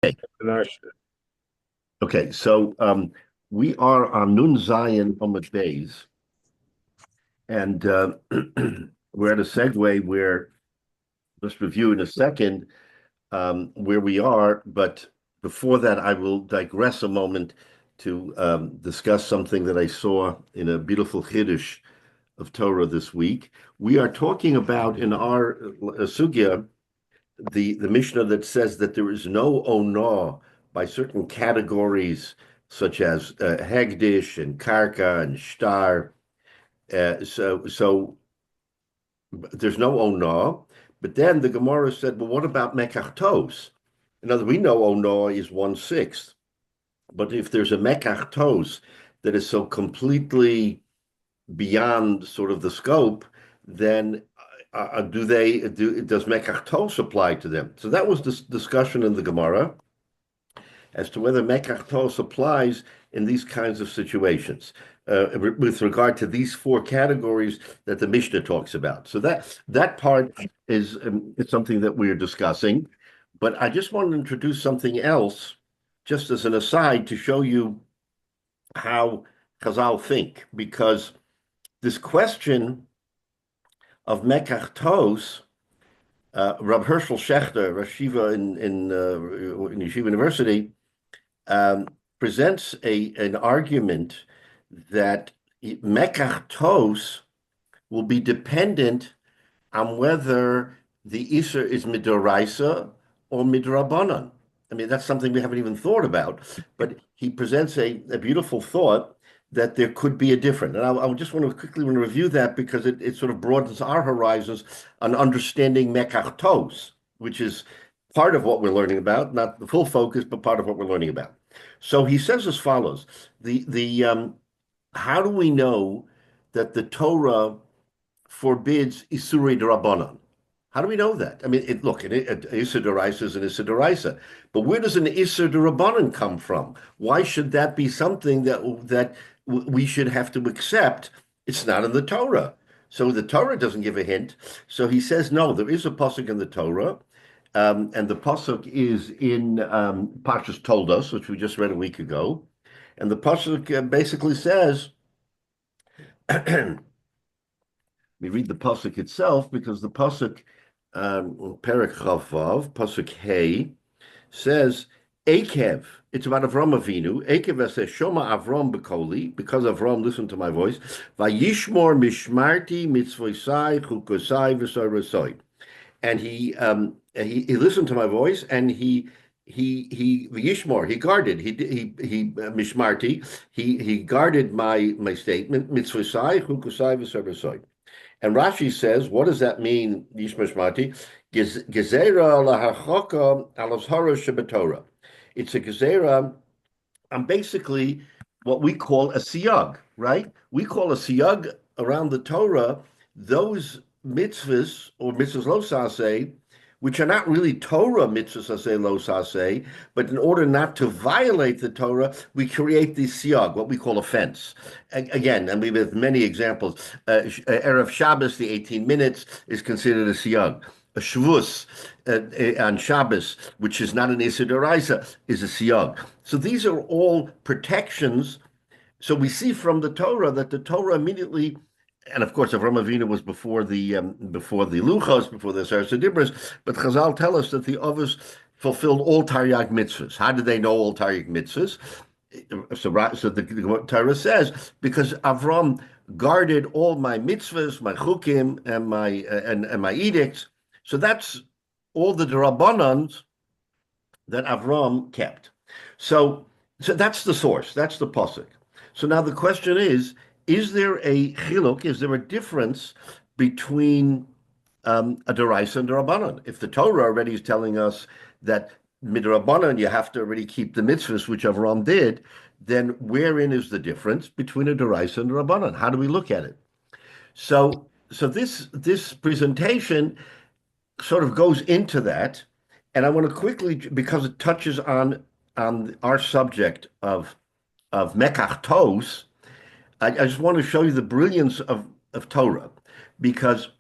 Okay, so we are on Nun Zion Omid Bays, and we're at a segue where let's review in a second where we are. But before that, I will digress a moment to discuss something that I saw in a beautiful Chiddush of Torah this week. We are talking about in our sugya the Mishnah that says that there is no onah by certain categories such as hegdish and karka and shtar. So there's no onah. But then the Gemara said, well, what about mekachtos? In other words, we know onah is 1/6, but if there's a mekachtos that is so completely beyond sort of the scope, then does mekachtos apply to them? So that was this discussion in the Gemara as to whether mekachtos applies in these kinds of situations with regard to these four categories that the Mishnah talks about. So that part is something that we're discussing. But I just want to introduce something else, just as an aside, to show you how Chazal think, because this question of mekachtos, Rab Herschel Schechter, Rosh Yeshiva in Yeshiva University, presents an argument that mekachtos will be dependent on whether the Isser is midoraisa or midrabanan. I mean, that's something we haven't even thought about, but he presents a beautiful thought that there could be a difference. And I just want to quickly review that because it sort of broadens our horizons on understanding mekachtos, which is part of what we're learning about, not the full focus, but part of what we're learning about. So he says as follows: how do we know that the Torah forbids isurei derabanan? How do we know that? I mean, look, an Issa Deraisa is an Issa Deraisa, but where does an Issa Derabanan come from? Why should that be something that we should have to accept? It's not in the Torah. So the Torah doesn't give a hint. So he says, no, there is a pasuk in the Torah, and the pasuk is in Parshas Told Us, which we just read a week ago. And the pasuk basically says, we read the pasuk itself because the pasuk Perek Chavav, pasuk Hey, says, Akev, it's about Avram Avinu. Akev says, Shoma Avram Bekoli, because Avram listened to my voice. Vayishmor mishmarti mitzvosai chukosai v'sorosoi. And he listened to my voice, and he Yishmor, he guarded, he mishmarti, he guarded my statement, mitzvosai chukosai v'sorosoi. And Rashi says, what does that mean, Yishmash Mati? Gezerah lahachoka alavzhara shebetorah. It's a gezerah on basically what we call a siyag, right? We call a siyag around the Torah those mitzvahs or mitzvahs lo saseh, which are not really Torah mitzvahs aseh lo saseh, but in order not to violate the Torah, we create the siyag, what we call a fence. Again, and we have many examples. Erev Shabbos, the 18 minutes, is considered a siyag. A shvus on Shabbos, which is not an Issa D'Oraisa, is a siyag. So these are all protections. So we see from the Torah that the Torah immediately, and of course, Avraham Avinu was before the Luchos, before the Seres Dibros, but Chazal tell us that the Avos fulfilled all Taryag mitzvahs. How did they know all Taryag mitzvahs? So the Torah says, because Avram guarded all my mitzvahs, my chukim, and my edicts. So that's all the Rabbanans that Avram kept. So that's the source. That's the pasuk. So now the question is there a chiluk? Is there a difference between a deraisa and a rabbanon? If the Torah already is telling us that midrabanan you have to already keep the mitzvahs, which Avram did, then wherein is the difference between a deraisa and a rabbanon? How do we look at it? So this presentation sort of goes into that, and I want to quickly, because it touches on our subject of mekachtos. I just want to show you the brilliance of Torah, because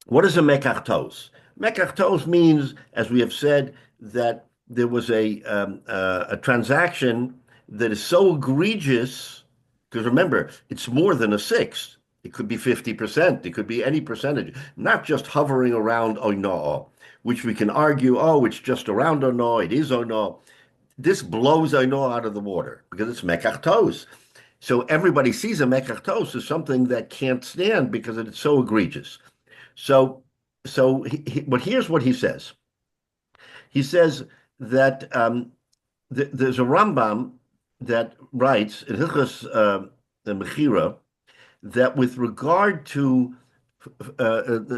what is a mekachtos? Mekachtos means, as we have said, that there was a transaction that is so egregious, because remember, it's more than a sixth. It could be 50%. It could be any percentage, not just hovering around no, which we can argue, oh, it's just around no, it is no. This blows no out of the water because it's mekach tos. So everybody sees a mekach tos as something that can't stand because it's so egregious. So, but here's what he says. He says that there's a Rambam that writes in Hilchos the Mechira that with regard to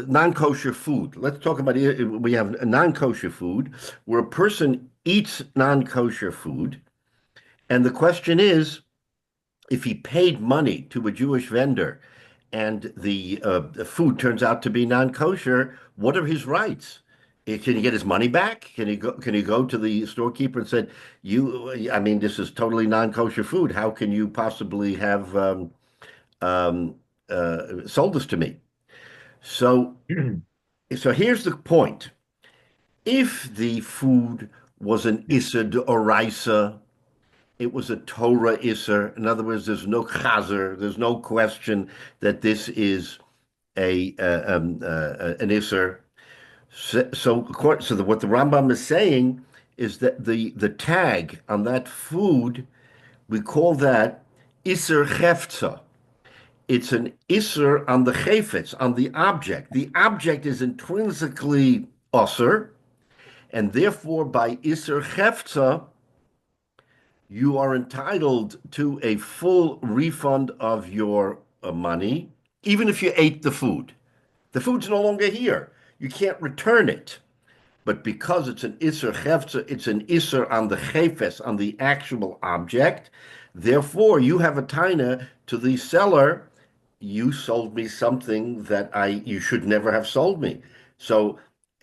non-kosher food, let's talk about we have a non-kosher food where a person eats non-kosher food, and the question is if he paid money to a Jewish vendor and the food turns out to be non-kosher, what are his rights? Can he get his money back? Can he go to the storekeeper and say, I mean, this is totally non-kosher food. How can you possibly have um, sold this to me? So, so here's the point. If the food was an Issa d'oraisa, it was a Torah Isser. In other words, there's no chazer. There's no question that this is an Isser. So what the Rambam is saying is that the tag on that food, we call that Isser Hefza. It's an Isser on the Chefetz, on the object. The object is intrinsically Osir, and therefore by Isser Hefza, you are entitled to a full refund of your money, even if you ate the food. The food's no longer here. You can't return it. But because it's an Isser Hefza, it's an Isser on the Chefes, on the actual object. Therefore, you have a taina to the seller. You sold me something that you should never have sold me. So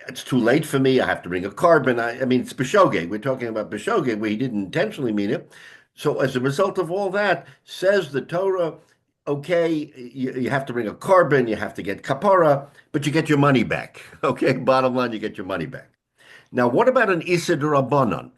it's too late for me. I have to bring a carbon. I mean, it's Beshoge. We're talking about Beshoge where he didn't intentionally mean it. So as a result of all that, says the Torah, okay, you have to bring a carbon, you have to get kapara, but you get your money back. Okay, bottom line, you get your money back. Now, what about an Issa Rabbanon?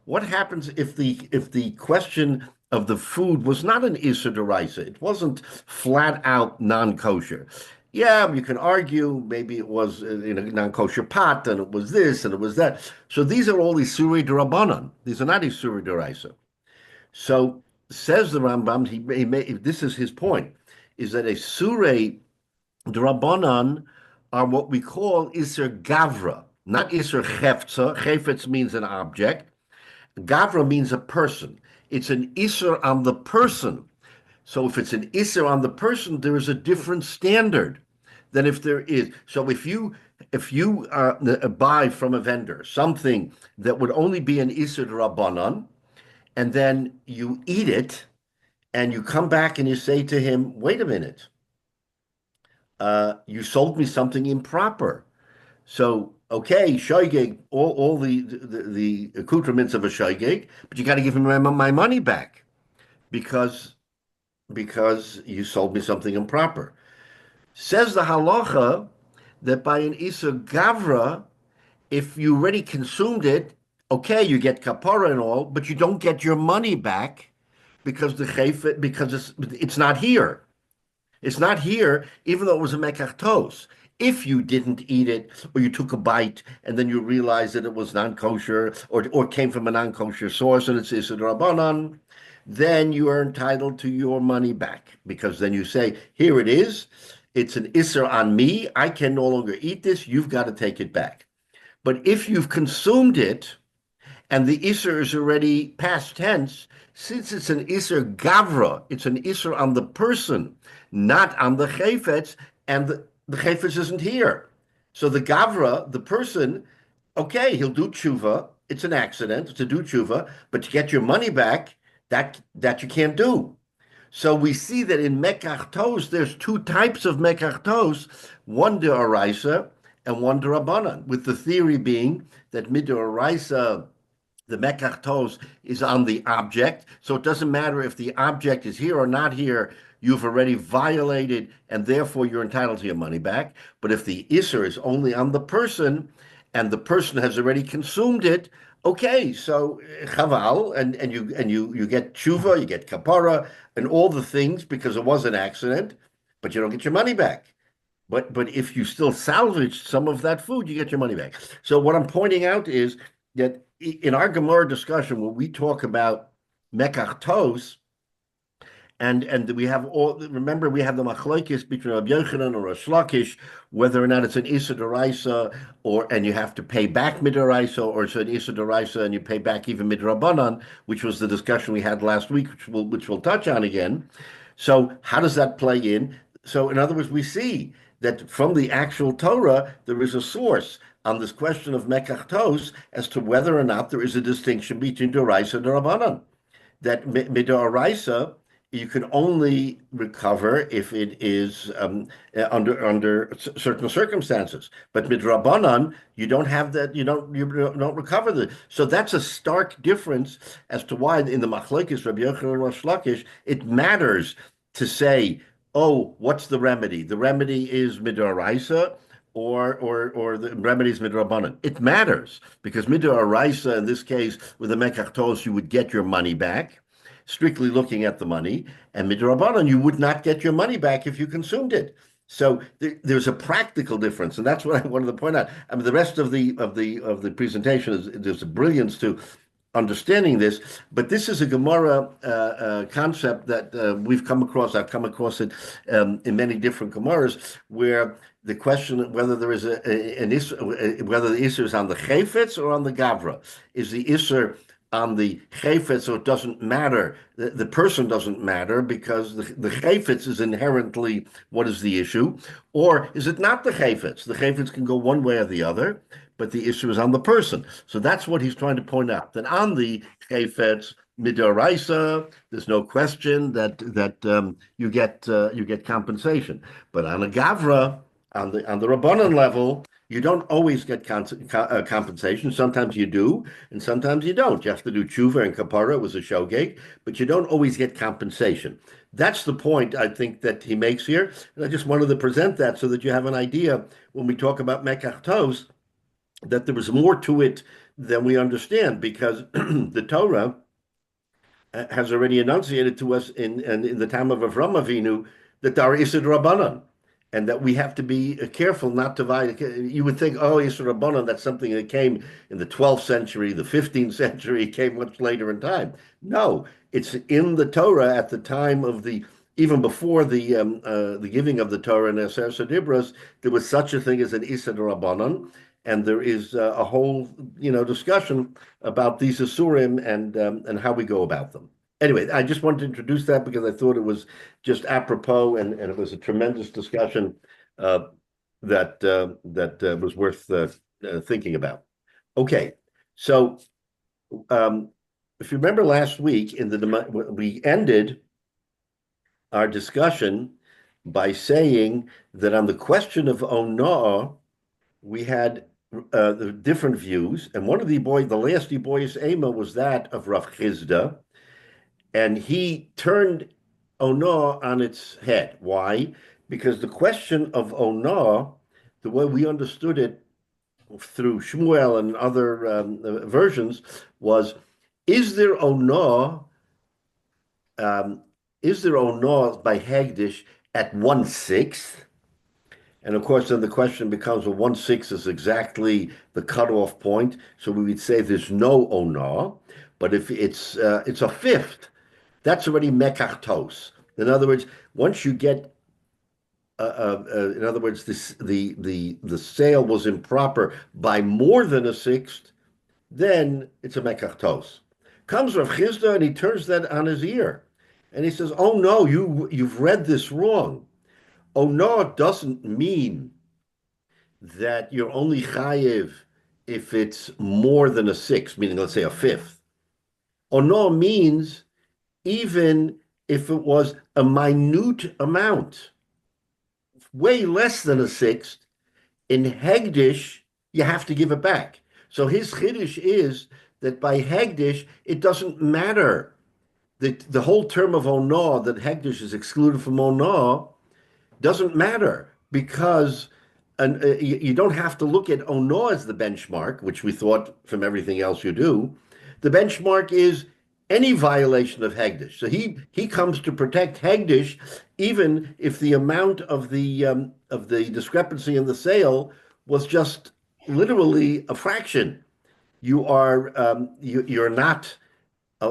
What happens if the question of the food was not an Issa Deraisa? It wasn't flat out non-kosher. Yeah, you can argue maybe it was in a non-kosher pot and it was this and it was that. So these are all Isurei Derabanan. These are not Isurei Deraisa. So says the Rambam, this is his point, is that a Surei Derabanan are what we call Iser Gavra, not Iser Chefza. Chefetz means an object. Gavra means a person. It's an Iser on the person. So if it's an Iser on the person, there is a different standard than if there is. So if you buy from a vendor something that would only be an Iser Rabbanan, and then you eat it, and you come back and you say to him, "Wait a minute, you sold me something improper." So, okay, shoygig, all the accoutrements of a shoygig, but you got to give me my money back because you sold me something improper. Says the halacha that by an isa gavra, if you already consumed it, okay, you get kapara and all, but you don't get your money back because it's not here. It's not here, even though it was a mekach. If you didn't eat it, or you took a bite and then you realized that it was non-kosher, or came from a non-kosher source and it's Issa Rabbanan, then you are entitled to your money back. Because then you say, here it is, it's an Issa on me, I can no longer eat this, you've got to take it back. But if you've consumed it, and the Isser is already past tense, since it's an Isser Gavra, it's an Isser on the person, not on the Chefetz, and the Chefetz isn't here. So the Gavra, the person, okay, he'll do tshuva. It's an accident to do tshuva, but to get your money back, that you can't do. So we see that in Mekach Tos, there's two types of Mekach Tos, one D'Oraisa and one D'Rabbanan, with the theory being that Midoraisa, the Mekach Tos is on the object, so it doesn't matter if the object is here or not here, you've already violated, and therefore you're entitled to your money back. But if the Isser is only on the person, and the person has already consumed it, Okay, so chaval, and you get tshuva, you get kapara, and all the things because it was an accident, but you don't get your money back. But if you still salvage some of that food, you get your money back. So what I'm pointing out is that in our Gemara discussion, when we talk about mekach tos, and we have all, remember we have the machlokes between Rabbi Yochanan or Rosh Lakish, whether or not it's an Issa Deraisa, or and you have to pay back Midoraisa, or it's an Issa Deraisa and you pay back even Midrabanan, which was the discussion we had last week, which we'll touch on again. So how does that play in? So in other words, we see that from the actual Torah, there is a source on this question of Mekach Tos as to whether or not there is a distinction between Doraisa and Rabbanan. That Midoraisa you can only recover if it is under certain circumstances. But midrabanan, you don't have that. You don't recover the. So that's a stark difference as to why in the machlokes Rabbi Yochanan and Rosh Lakish it matters to say, oh, what's the remedy? The remedy is midoraisa. Or the remedies midrabanan. It matters because midoraisa in this case with the mekach tos you would get your money back, strictly looking at the money, and midrabanan, you would not get your money back if you consumed it. So there's a practical difference, and that's what I wanted to point out. I mean, the rest of the presentation is there's a brilliance to understanding this, but this is a Gemara concept that we've come across. I've come across it in many different Gemaras, where the question whether there is an Isser, whether the Isser is on the Chayfetz or on the Gavra. Is the Isser on the chayfetz, so it doesn't matter. The person doesn't matter because the chayfetz is inherently what is the issue, or is it not the chayfetz? The chayfetz can go one way or the other, but the issue is on the person. So that's what he's trying to point out. That on the chayfetz midoraisa, there's no question that you get compensation, but on a gavra, on the rabbanon level, you don't always get compensation. Sometimes you do, and sometimes you don't. You have to do tshuva and kapara. It was a shogeg, but you don't always get compensation. That's the point I think that he makes here, and I just wanted to present that so that you have an idea when we talk about mekach tos that there was more to it than we understand because the Torah has already enunciated to us in the time of Avram Avinu that there are Issur Rabbanan, and that we have to be careful not to divide. You would think, oh, Issur Rabbanan, that's something that came in the 12th century, the 15th century, came much later in time. No, it's in the Torah at the time of even before the giving of the Torah in Eser Sedibros, there was such a thing as an Issur Rabbanan, and there is a whole discussion about these Isurim and how we go about them. Anyway, I just wanted to introduce that because I thought it was just apropos and it was a tremendous discussion that was worth thinking about. Okay, so if you remember last week we ended our discussion by saying that on the question of Onah, we had the different views, and one of the last Boyes Ema was that of Rav Chizda, and he turned Onah on its head. Why? Because the question of Onah, the way we understood it through Shmuel and other versions, was: is there Onah? Is there Onah by Hagdish at 1/6? And of course, then the question becomes, well, 1/6 is exactly the cutoff point. So we would say there's no Onah. But if it's a fifth, that's already mekach tos. In other words, once you get, in other words, the sale was improper by more than a sixth, then it's a mekach tos. Comes Rav Chizda and he turns that on his ear, and he says, "Oh no, you've read this wrong. Onah doesn't mean that you're only chayiv if it's more than a sixth, meaning let's say a fifth. Onah means even if it was a minute amount, way less than a sixth, in Hegdish, you have to give it back." So his chiddush is that by Hegdish, it doesn't matter. The whole term of Onah, that Hegdish is excluded from Onah, doesn't matter because and you don't have to look at Ono as the benchmark, which we thought from everything else you do. The benchmark is any violation of Hegdish. So he comes to protect Hegdish, even if the amount of the discrepancy in the sale was just literally a fraction. You're not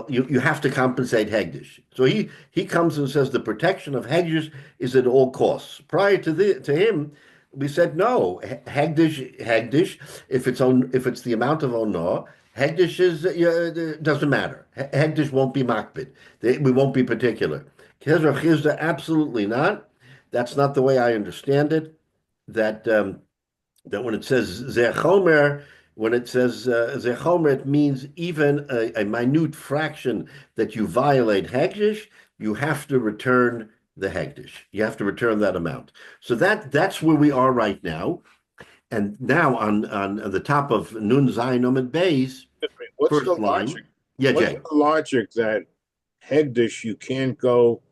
you have to compensate Hegdish. So he comes and says the protection of Hegdish is at all costs. Prior to him, we said no. Hegdish, if it's the amount of onah, Hegdish is doesn't matter. Hegdish won't be makbid. We won't be particular. Kezra Chizda, absolutely not. That's not the way I understand it. That that when it says zechomer, when it says zechomer, it means even a minute fraction that you violate hegdish, you have to return the hegdish. You have to return that amount. So that's where we are right now. And now on the top of Nun Zayin Omid Beis, What's first the line. logic? Yeah, What's Jay. the logic that Hegdish you can't go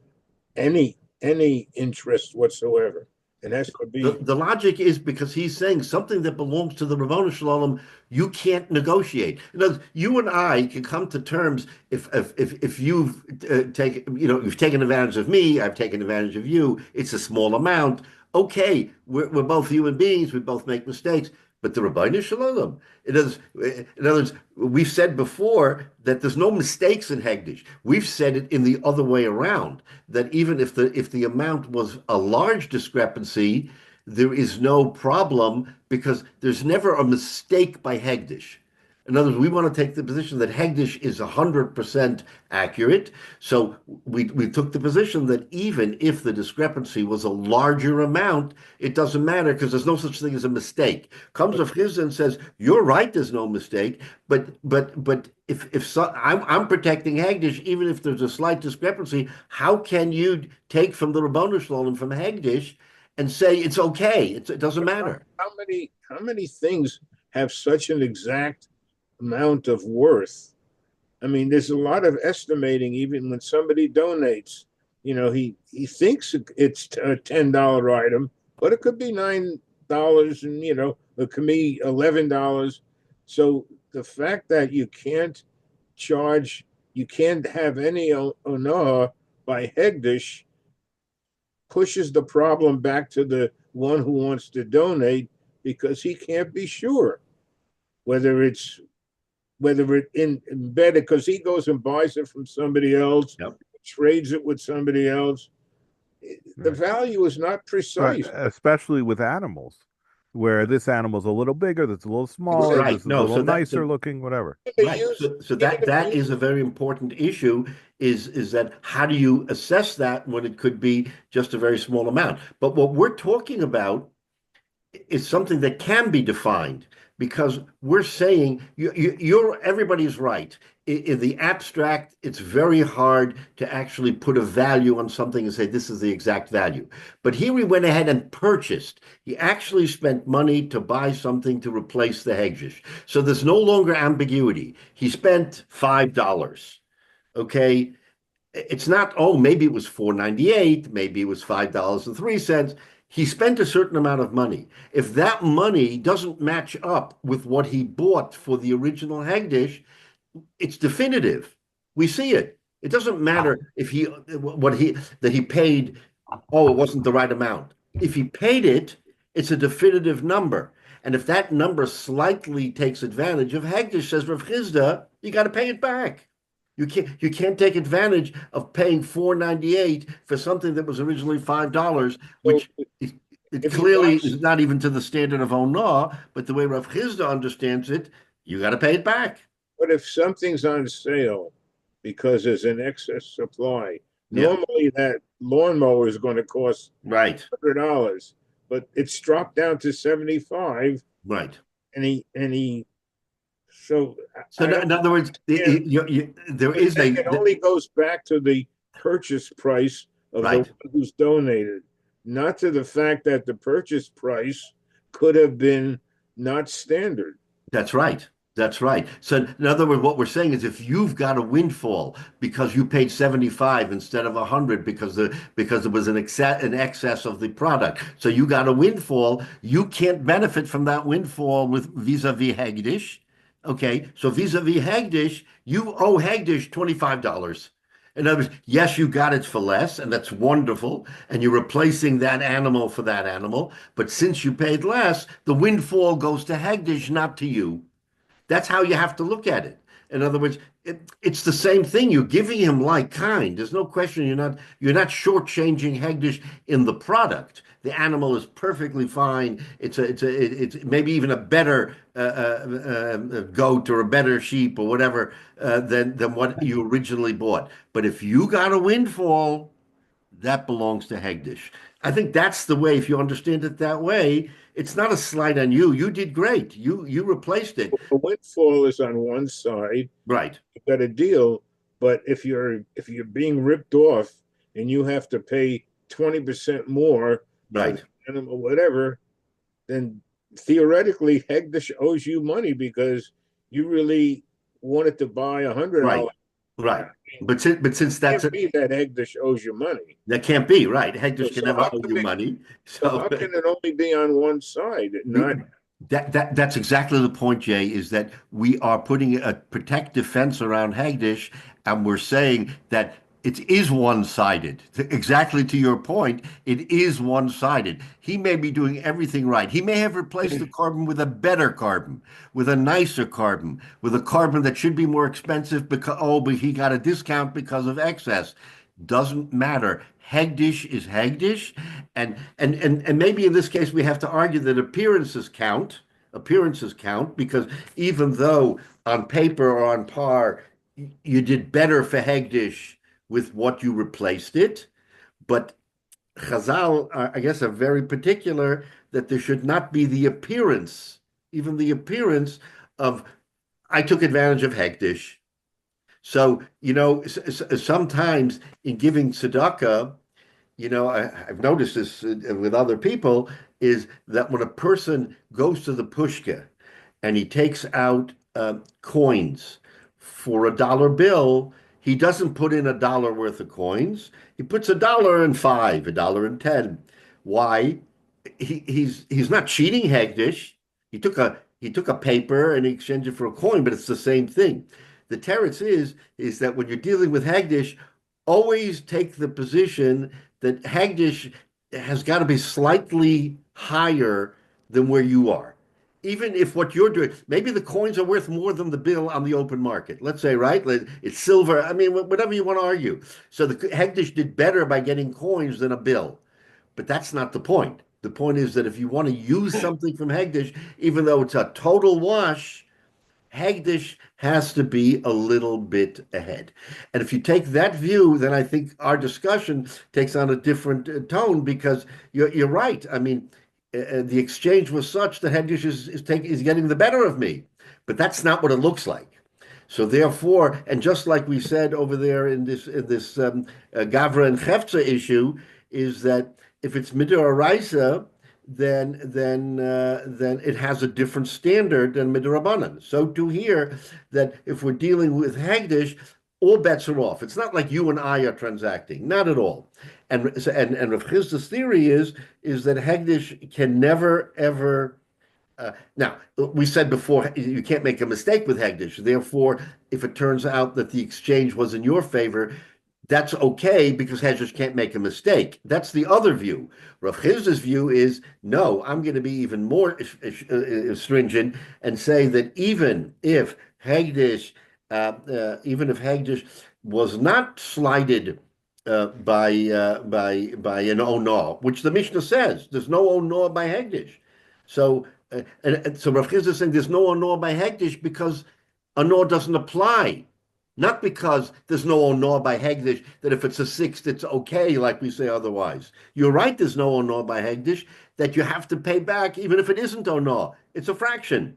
any interest whatsoever? It has to be The logic is because he's saying something that belongs to the Rabbanu Shalom, you can't negotiate. In other words, you and I can come to terms if you've you've taken advantage of me, I've taken advantage of you. It's a small amount. Okay, we're both human beings. We both make mistakes. But the Rabbanu Shalom, in other words, we've said before that there's no mistakes in Hegdish. We've said it in the other way around, that even if the amount was a large discrepancy, there is no problem because there's never a mistake by Hegdish. In other words, we want to take the position that Hegdish is 100% accurate. So we took the position that even if the discrepancy was a larger amount, it doesn't matter because there's no such thing as a mistake. Comes Rav Chizda and says, "You're right, there's no mistake, but if so, I'm protecting Hegdish, even if there's a slight discrepancy, how can you take from the Rabbanu Shalom from Hegdish and say it's okay? It doesn't matter." how many things have such an exact amount of worth? I mean, there's a lot of estimating, even when somebody donates. He thinks it's a $10 item, but it could be $9, and it could be $11. So the fact that you can't have any onoah by Hegdish pushes the problem back to the one who wants to donate because he can't be sure whether it embedded because he goes and buys it from somebody else, Yep. trades it with somebody else. The Right. value is not Right, precise. especially with animals, where this animal's a little bigger, that's a little smaller, Right. this is a No, little so nicer looking, whatever. right. So that is a very important issue is that how do you assess that when it could be just a very small amount? But what we're talking about is something that can be defined because we're saying everybody's right. In the abstract, it's very hard to actually put a value on something and say this is the exact value. But here we went ahead and purchased. He actually spent money to buy something to replace the Hegdish. So there's no longer ambiguity. He spent $5. Okay. It's not, oh, maybe it was 4.98, maybe it was $5.03. He spent a certain amount of money. If that money doesn't match up with what he bought for the original Hegdish, it's definitive. We see it. It doesn't matter if he paid, oh, it wasn't the right amount. If he paid it, it's a definitive number. And if that number slightly takes advantage of Hegdish, says Rav Chizda, you got to pay it back. You can't take advantage of paying 4.98 for something that was originally $5, So which it if you clearly watch, is not even to the standard of Onah, but the way Rav Chizda understands it, you got to pay it back. but if something's on sale because there's an excess supply, Yeah, normally that lawnmower is going to cost right, $100, but it's dropped down to 75, right. and he so So I don't in other words, understand. there You're is saying it only goes back to the purchase price of the right. one who's donated, not to the fact that the purchase price could have been not standard. That's right. That's right. So in other words, what we're saying is if you've got a windfall because you paid 75 instead of 100 because there was an excess of the product. So you got a windfall, you can't benefit from that windfall with vis-a-vis Hagdish. Okay. So vis-a-vis Hagdish, you owe Hagdish $25. In other words, yes, you got it for less, and that's wonderful, and you're replacing that animal for that animal. But since you paid less, the windfall goes to Hagdish, not to you. That's how you have to look at it. In other words, it's the same thing. You're giving him like kind. There's no question you're not shortchanging Hegdish in the product. The animal is perfectly fine. It's maybe even a better goat or a better sheep or whatever than what you originally bought. But if you got a windfall, that belongs to Hegdish. I think that's the way. If you understand it that way, it's not a slight on you. You did great. You replaced it. The windfall is on one side, Right. you got a deal, but if you're being ripped off and you have to pay 20% more for the Right. animal, whatever, then theoretically Hegdish owes you money because you really wanted to buy Right. $100. Right. But since It that's can't it, be that Hegdish owes you money. that can't be right. So, Hegdish can so never how owe can you it, money. so So how can it only be on one side, not that's exactly the point, Jay, is that we are putting a protective fence around Hagdish, and we're saying that it is one-sided. Exactly to your point, it is one-sided. He may be doing everything right. He may have replaced the carbon with a better carbon, with a nicer carbon, with a carbon that should be more expensive because, oh, but he got a discount because of excess. Doesn't matter. Hagdish is Hagdish, and maybe in this case we have to argue that appearances count. Appearances count because even though on paper or on par you did better for Hagdish with what you replaced it, but Chazal, I guess, are very particular that there should not be the appearance, even the appearance of I took advantage of Hagdish. So, sometimes in giving tzedakah, I've noticed this with other people, is that when a person goes to the pushka and he takes out coins for a dollar bill, he doesn't put in $1 worth of coins. He puts $1 and 5, $1 and 10. Why? He's not cheating Hagdish. He took a paper and he exchanged it for a coin, but it's the same thing. The teretz is that when you're dealing with Hagdish, always take the position that Hagdish has got to be slightly higher than where you are. Even if what you're doing, maybe the coins are worth more than the bill on the open market. Let's say, right? It's silver. I mean, whatever you want to argue. So the Hagdish did better by getting coins than a bill. But that's not the point. The point is that if you want to use something from Hagdish, even though it's a total wash, Hagdish has to be a little bit ahead. And if you take that view, then I think our discussion takes on a different tone because you're right. I mean, the exchange was such that Hagdish is getting the better of me, but that's not what it looks like. So therefore, and just like we said over there in this Gavra and Hefza issue, is that if it's Midoraisa, then it has a different standard than Midorabanan. So to here that if we're dealing with Hagdish, all bets are off. It's not like you and I are transacting, not at all. And Rav Chisda's theory is that Hagdish can never ever now, we said before, you can't make a mistake with Hagdish. Therefore, if it turns out that the exchange was in your favor, that's okay because Hagdish can't make a mistake. That's the other view. Rav Chisda's view is, no, I'm going to be even more stringent and say that even if Hagdish was not slighted by an ono, which the Mishnah says, there's no ono by Hagdish. So and so Rav Chisda is saying there's no onor by Hegdish because onor doesn't apply. Not because there's no onor by Hegdish, that if it's a sixth, it's okay, like we say otherwise. You're right, there's no onor by Hegdish, that you have to pay back even if it isn't onor. It's a fraction.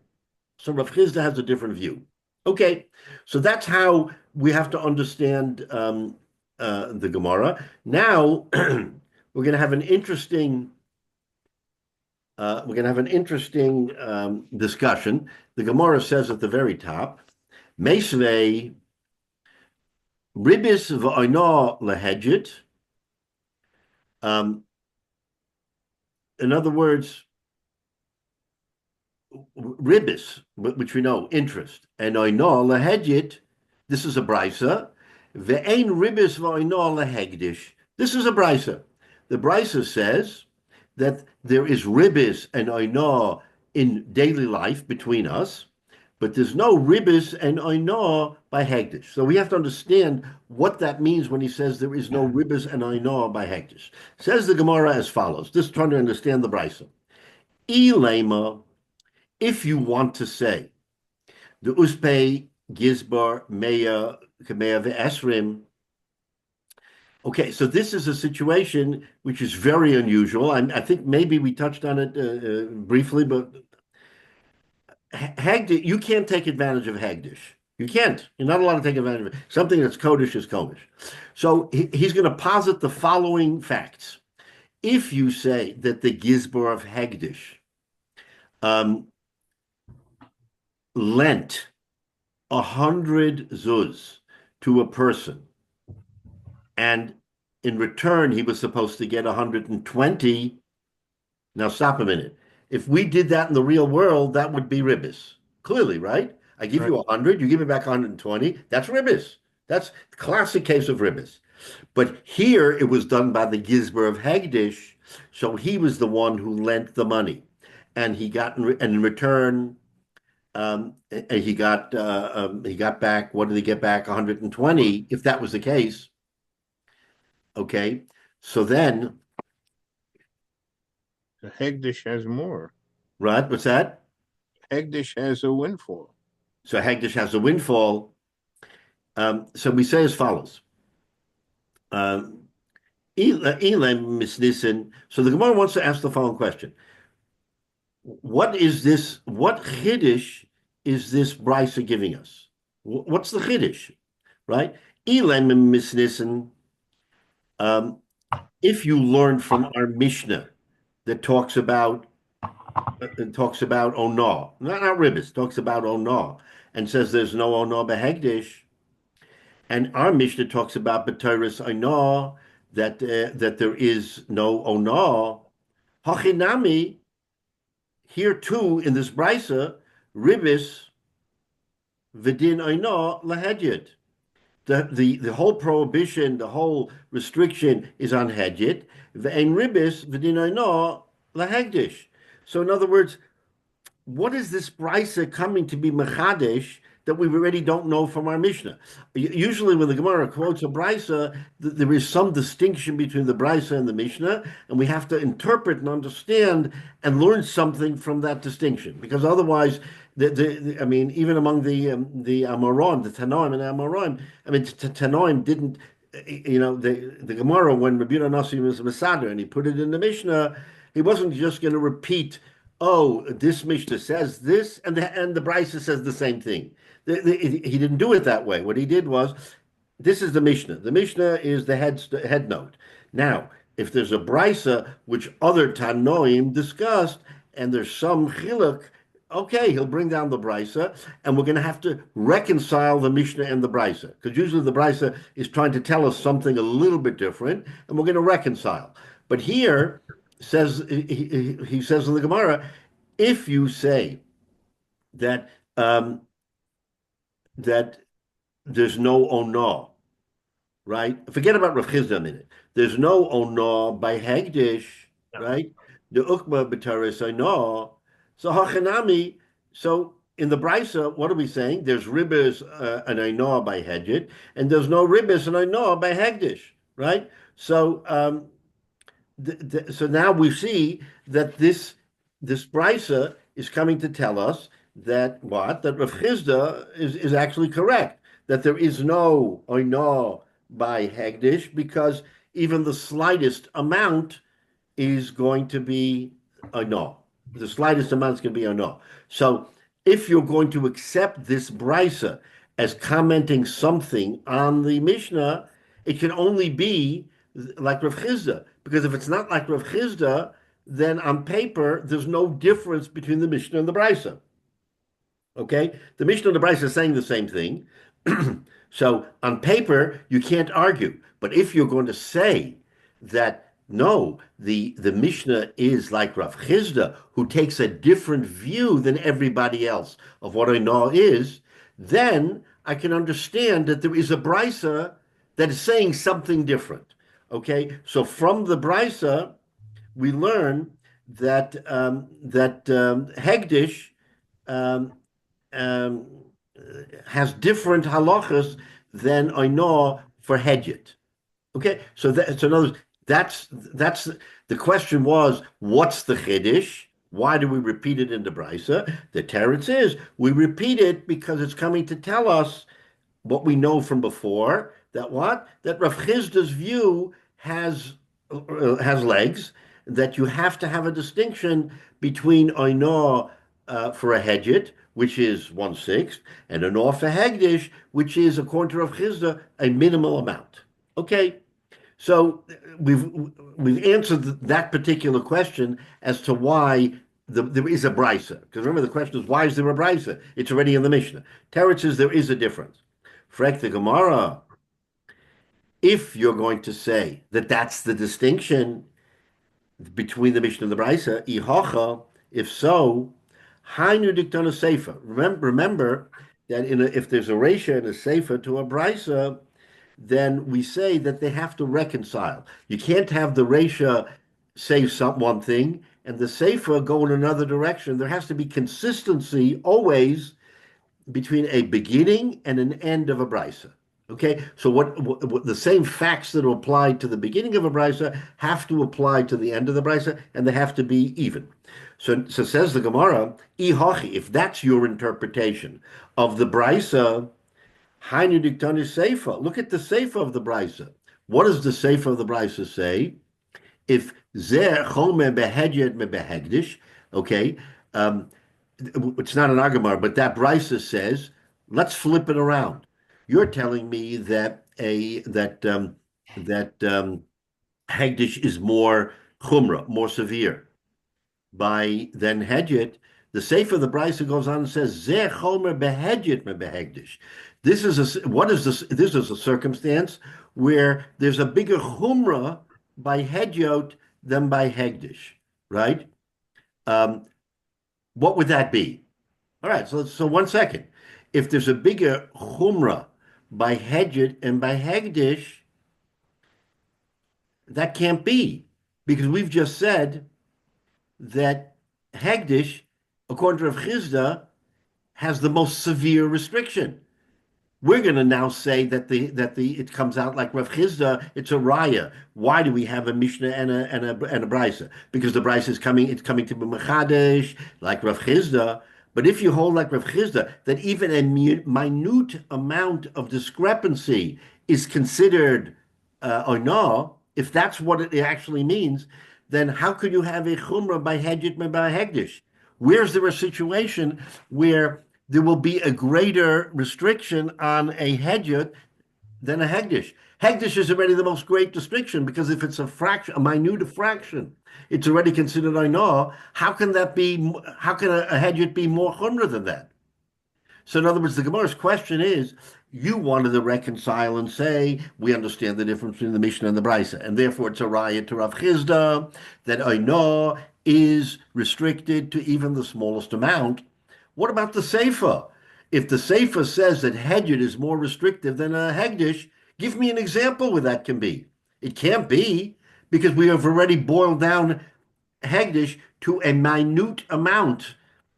So Rav Chisda has a different view. Okay, so that's how we have to understand the Gemara. Now, we're going to have an interesting we're going to have an interesting discussion. The Gemara says at the very top, Meisvei ribis v'oino lehedjit. In other words, ribis, which we know, interest, and oino lehedjit, this is a brisa. Ve'ein ribis v'oino lehegdish. This is a brisa. The brisa says that there is ribis and oino in daily life between us, but there's no ribis and oino by hegdish. So we have to understand what that means when he says there is no ribis and oino by hegdish. Says the Gemara as follows. Just trying to understand the brisa. Ilema, if you want to say the uspe gizbar meya kameya ve'esrim. Okay, so this is a situation which is very unusual. I think maybe we touched on it briefly, but Hagdish, you can't take advantage of Hagdish. You can't. You're not allowed to take advantage of it. Something that's Kodesh is Kodesh. So he's going to posit the following facts. If you say that the Gizbar of Hagdish lent 100 zuz to a person, and in return he was supposed to get 120. Now stop a minute. If we did that in the real world, that would be ribis. Clearly, right? I give you 100, you give me back 120. That's ribis. That's the classic case of ribis. But here it was done by the Gizbar of Hagdish, so he was the one who lent the money, and he got in return. He got back. What did he get back? 120. If that was the case, okay. So then, the Hegdish has more. Right? What's that? Hegdish has a windfall. So Hagdish has a windfall. So we say as follows. So the Gemara wants to ask the following question. What is this? What chiddush is this brisa giving us? What's the chiddush? Right? If you learn from our Mishnah that talks about Onah, not ribis, talks about Onah, and says there's no Onah behegdish, and our Mishnah talks about B'Toras Onah, that there is no Onah. Hachinami, here too in this brisa, ribis v'din Onah lahedjit. The whole prohibition, the whole restriction is on hedjit. Ve'en ribis v'din Onah lahegdish. So in other words, what is this brisa coming to be mechadesh that we already don't know from our Mishnah? Usually when the Gemara quotes a brisa, there is some distinction between the brisa and the Mishnah, and we have to interpret and understand and learn something from that distinction, because otherwise, I mean, even among the Amoraim, the Tanoim and Amoraim, I mean, Tanoim didn't, the Gemara, when Rabbi Nasi was Masada and he put it in the Mishnah, he wasn't just going to repeat, oh, this Mishnah says this, and the brisa says the same thing. He didn't do it that way. What he did was, this is the Mishnah. The Mishnah is the head note. Now, if there's a brisa which other Tanoim discussed, and there's some chiluk, okay, he'll bring down the brisa, and we're going to have to reconcile the Mishnah and the brisa, because usually the brisa is trying to tell us something a little bit different, and we're going to reconcile. But here, he says in the Gemara, if you say that that there's no onah, right? Forget about Rav Chizda a minute. There's no onah by Hagdish, right? The ukma b'taris onah. So hachanami. So in the brisa, what are we saying? There's ribis and onah by Hagdish, and there's no ribis and onah by Hagdish, right? So so now we see that this brisa is coming to tell us that that Rav Chizda is actually correct, that there is no oinah by Hagdish, because even the slightest amount is going to be oinah. The slightest amount is going to be oinah. So if you're going to accept this brisa as commenting something on the Mishnah, it can only be like Rav Chizda, because if it's not like Rav Chizda, then on paper, there's no difference between the Mishnah and the Brisa. Okay? The Mishnah and the Brisa are saying the same thing. So on paper, you can't argue. But if you're going to say that no, the Mishnah is like Rav Chizda, who takes a different view than everybody else of what I know is, then I can understand that there is a Brisa that is saying something different. Okay, so from the Brisa, we learn that Hegdish um, um, has different halachas than I know for Hedjit. Okay, so in other words, that's the question was, what's the Chiddush? Why do we repeat it in the Brisa? The teretz is we repeat it because it's coming to tell us what we know from before, that what? That Rav Chizda's view has legs, that you have to have a distinction between Oinor for a Hedjit, which is 1/6, and an Or for Hegdish, which is, according to Rav Chizda, a minimal amount. Okay, so we've answered that particular question as to why there is a brisa. Because remember, the question is, why is there a brisa? It's already in the Mishnah. Teretz says there is a difference. Frek the Gemara, if you're going to say that that's the distinction between the Mishnah and the brisa, ihacha, if so, hainu diktana seifa. Remember that if there's a reisha and a seifa to a brisa, then we say that they have to reconcile. You can't have the reisha say one thing and the seifa go in another direction. There has to be consistency always between a beginning and an end of a brisa. Okay, so what the same facts that apply to the beginning of a brisa have to apply to the end of the brisa, and they have to be even. So says the Gemara, ihachi, if that's your interpretation of the brisa, hainu diktani seifa. Look at the seifa of the brisa. What does the seifa of the brisa say? If zeh chomer behedjet me behegdish, okay, it's not an agamar, but that brisa says, let's flip it around. You're telling me that hegdish is more chumrah, more severe than hedjit. The sefer of the brisa goes on and says, "Zeh chomer behedjit me behegdish." This is what is this? This is a circumstance where there's a bigger chumrah by hedjot than by hegdish, right? What would that be? All right, so 1 second. If there's a bigger chumrah by hedjit and by hegdish, that can't be, because we've just said that hegdish, according to Rav Chizda, has the most severe restriction. We're going to now say that it comes out like Rav Chizda, it's a raya. Why do we have a Mishnah and a brisa? Because the brisa is coming, it's coming to be mechadesh like Rav Chizda. But if you hold like Rav Chizda, that even a minute amount of discrepancy is considered or no, if that's what it actually means, then how could you have a chumrah by hedjit and by hegdish? Where's there a situation where there will be a greater restriction on a hedjit than a hegdish? Hegdish is already the most great restriction, because if it's a fraction, a minute fraction, it's already considered I know. How can that be? How can a hedjit be more chumrah than that? So in other words, the Gemara's question is, you wanted to reconcile and say, we understand the difference between the Mishnah and the Brisa, and therefore it's a riot to Rav Chizda that I know is restricted to even the smallest amount. What about the Seifa? If the Seifa says that Hedjid is more restrictive than a Hegdish, give me an example where that can be. It can't be, because we have already boiled down Hegdish to a minute amount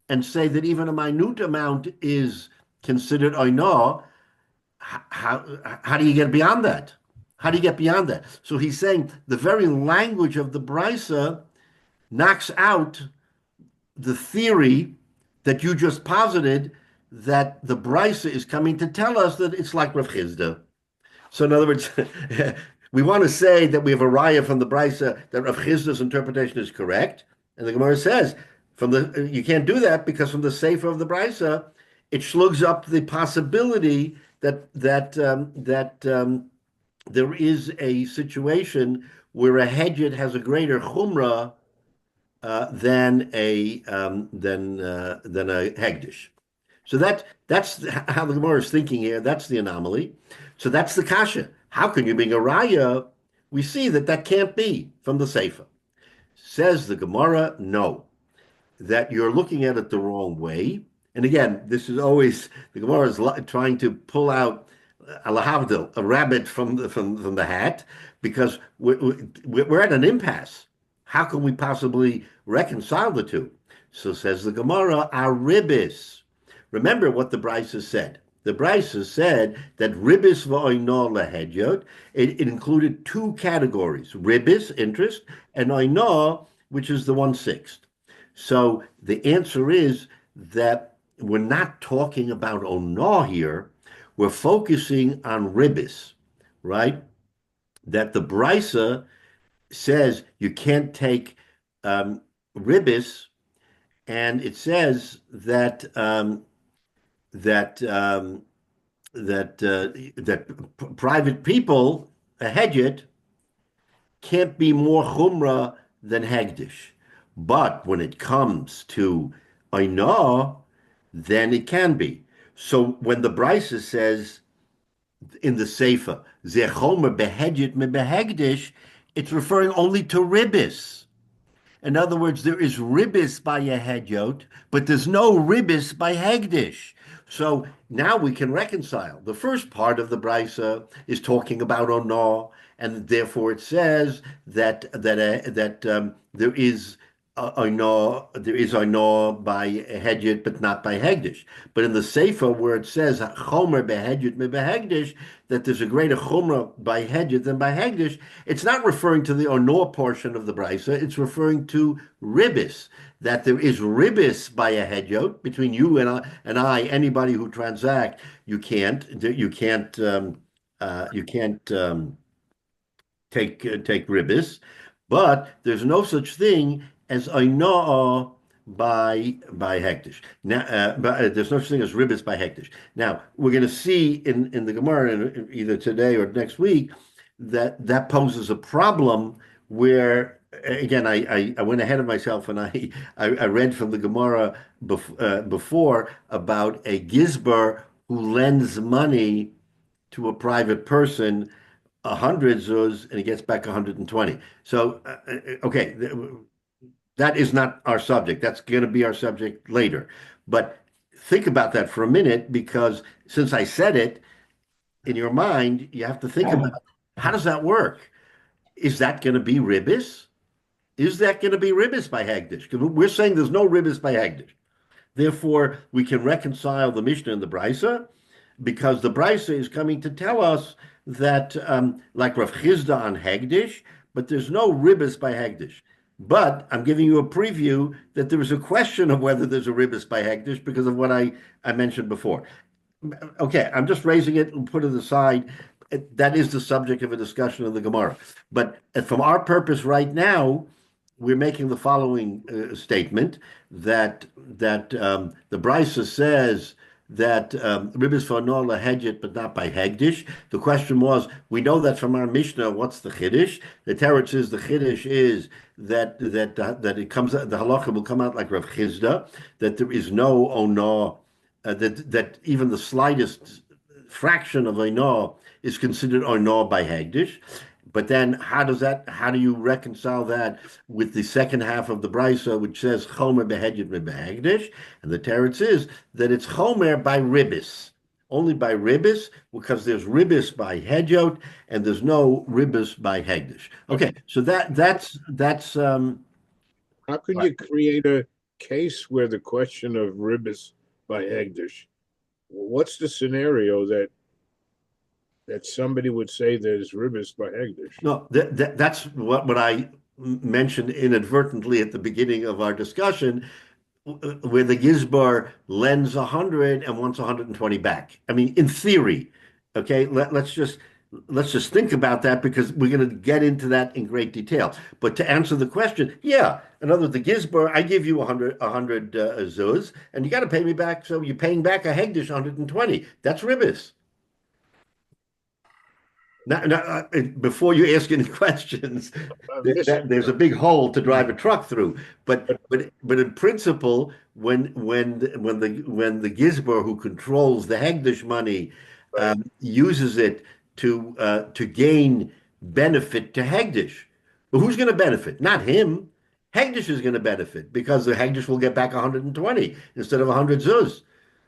and say that even a minute amount is considered oinah. How do you get beyond that? How do you get beyond that? So he's saying the very language of the brisa knocks out the theory that you just posited, that the brisa is coming to tell us that it's like Rav Chizda. So in other words, we want to say that we have a raya from the brisa that Rav Chizda's interpretation is correct, and the Gemara says you can't do that, because from the sefer of the brisa, it slugs up the possibility that there is a situation where a hedjit has a greater chumrah than a hegdish. So that's how the Gemara is thinking here. That's the anomaly. So that's the kasha. How can you bring a raya? We see that that can't be from the Sefer. Says the Gemara, no, that you're looking at it the wrong way. And again, this is always the Gemara is trying to pull out a rabbit from the hat because we're at an impasse. How can we possibly reconcile the two? So says the Gemara, our ribis. Remember what the Brisa said. The Brisa said that ribis v'oino lehedyot, it included two categories, ribis, interest, and oino, which is the 1/6. So the answer is that we're not talking about ono here. We're focusing on ribis, right? That the Brisa says you can't take ribis, and it says that private people, a hedget, can't be more chumrah than hegdish. But when it comes to oinah, then it can be. So when the Brisa says in the Sefer, zechomer behedget me behegdish, it's referring only to ribis. In other words, there is ribis by a hedyot, but there's no ribis by hegdish. So now we can reconcile. The first part of the Brisa is talking about onah, and therefore it says that there is onah by hedjit, but not by hegdish. But in the Sefer where it says chomer behedjit me behegdish, that there's a greater chomer by hedjit than by hegdish, it's not referring to the onah portion of the Brisa. It's referring to ribis. That there is ribis by a hedyot between you and I, anybody who transact, you can't take ribis, but there's no such thing as oinah by hektish. Now, there's no such thing as ribis by hektish. Now we're going to see in the Gemara either today or next week that poses a problem where again I went ahead of myself and I read from the Gemara before about a gizbar who lends money to a private person 100 zuz and he gets back 120. So okay, that is not our subject. That's going to be our subject later. But think about that for a minute, because since I said it, in your mind, you have to think about how does that work? Is that going to be ribis? Is that going to be ribis by hagdish? Because we're saying there's no ribis by hagdish. Therefore, we can reconcile the Mishnah and the Brisa, because the Brisa is coming to tell us that, like Rav Chizda on hagdish, but there's no ribis by hagdish. But I'm giving you a preview that there is a question of whether there's a ribis by hagdish because of what I mentioned before. Okay, I'm just raising it and put it aside. That is the subject of a discussion in the Gemara. But from our purpose right now, we're making the following statement that the Brisa says that ribis for nola hedget, but not by hegdish. The question was, we know that from our Mishnah. What's the chiddush? The Teretz says the chiddush is that it comes, the halacha will come out like Rav Chizda, that there is no onah, that even the slightest fraction of onah is considered onah by hegdish. But then how do you reconcile that with the second half of the Brisa, which says Chomer behedjit behegdish? And the teretz is that it's Chomer by ribis, only by ribis, because there's ribis by hedjot and there's no ribis by hegdish. Okay, so that's how can you create a case where the question of ribis by hegdish? What's the scenario that somebody would say there's ribis by hegdish? No, that's what I mentioned inadvertently at the beginning of our discussion, where the gizbar lends 100 and wants 120 back. I mean, in theory, okay, let's just think about that, because we're going to get into that in great detail. But to answer the question, yeah, in other words, the gizbar, I give you 100 zuz, and you got to pay me back, so you're paying back a hegdish 120. That's ribis. Before you ask any questions, I'm missing there's a big something. hole to drive a truck through. But But but in principle, when the gizbar who controls the Hegdish money right, uses it to gain benefit to Hegdish, but who's going to benefit? Not him. Hegdish is going to benefit because the Hegdish will get back 120 instead of 100 zuz.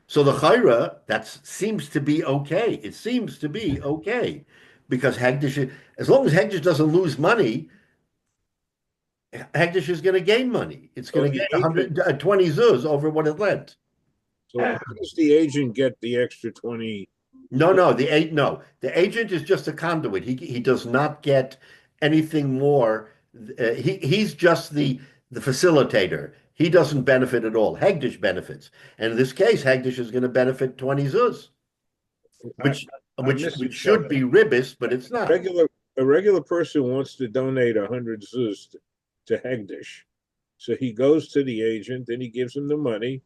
So the chayra, that seems to be okay. It seems to be okay because Hagdish, as long as Hagdish doesn't lose money, Hagdish is going to gain money. It's so going to the gain agent. 120 zuz over what it lent. So how does the agent get the extra 20? The agent is just a conduit. He does not get anything more. He's just the facilitator. He doesn't benefit at all. Hagdish benefits, and in this case, Hagdish is going to benefit 20 zuz, I, which I'm which missing should something. be ribis, but it's not. Regular a regular person wants to donate 100 zuz to Hegdish. So he goes to the agent, then he gives him the money,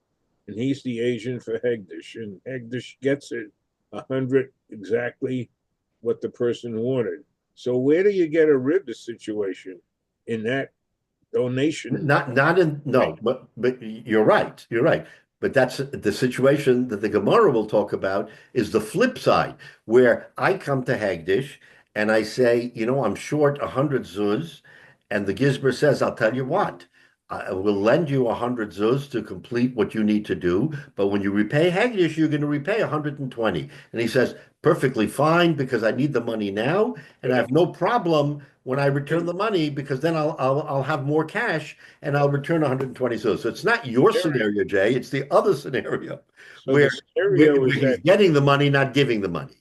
and he's the agent for Hegdish. And Hegdish gets it 100 exactly what the person wanted. So where do you get a ribis situation in that donation? Not in no, Right. but you're right. You're right. But that's the situation that the Gemara will talk about is the flip side, where I come to Hagdish and I say, I'm short 100 zuz, and the Gizber says, I'll tell you what, I will lend you 100 zuz to complete what you need to do, but when you repay Hagdish, you're going to repay 120. And he says, perfectly fine, because I need the money now, and I But have no problem when I return the money because then I'll have more cash and I'll return 120 zuz. So it's not your scenario, Jay. It's the other scenario so where the scenario where is he's that, getting the money, not giving the money.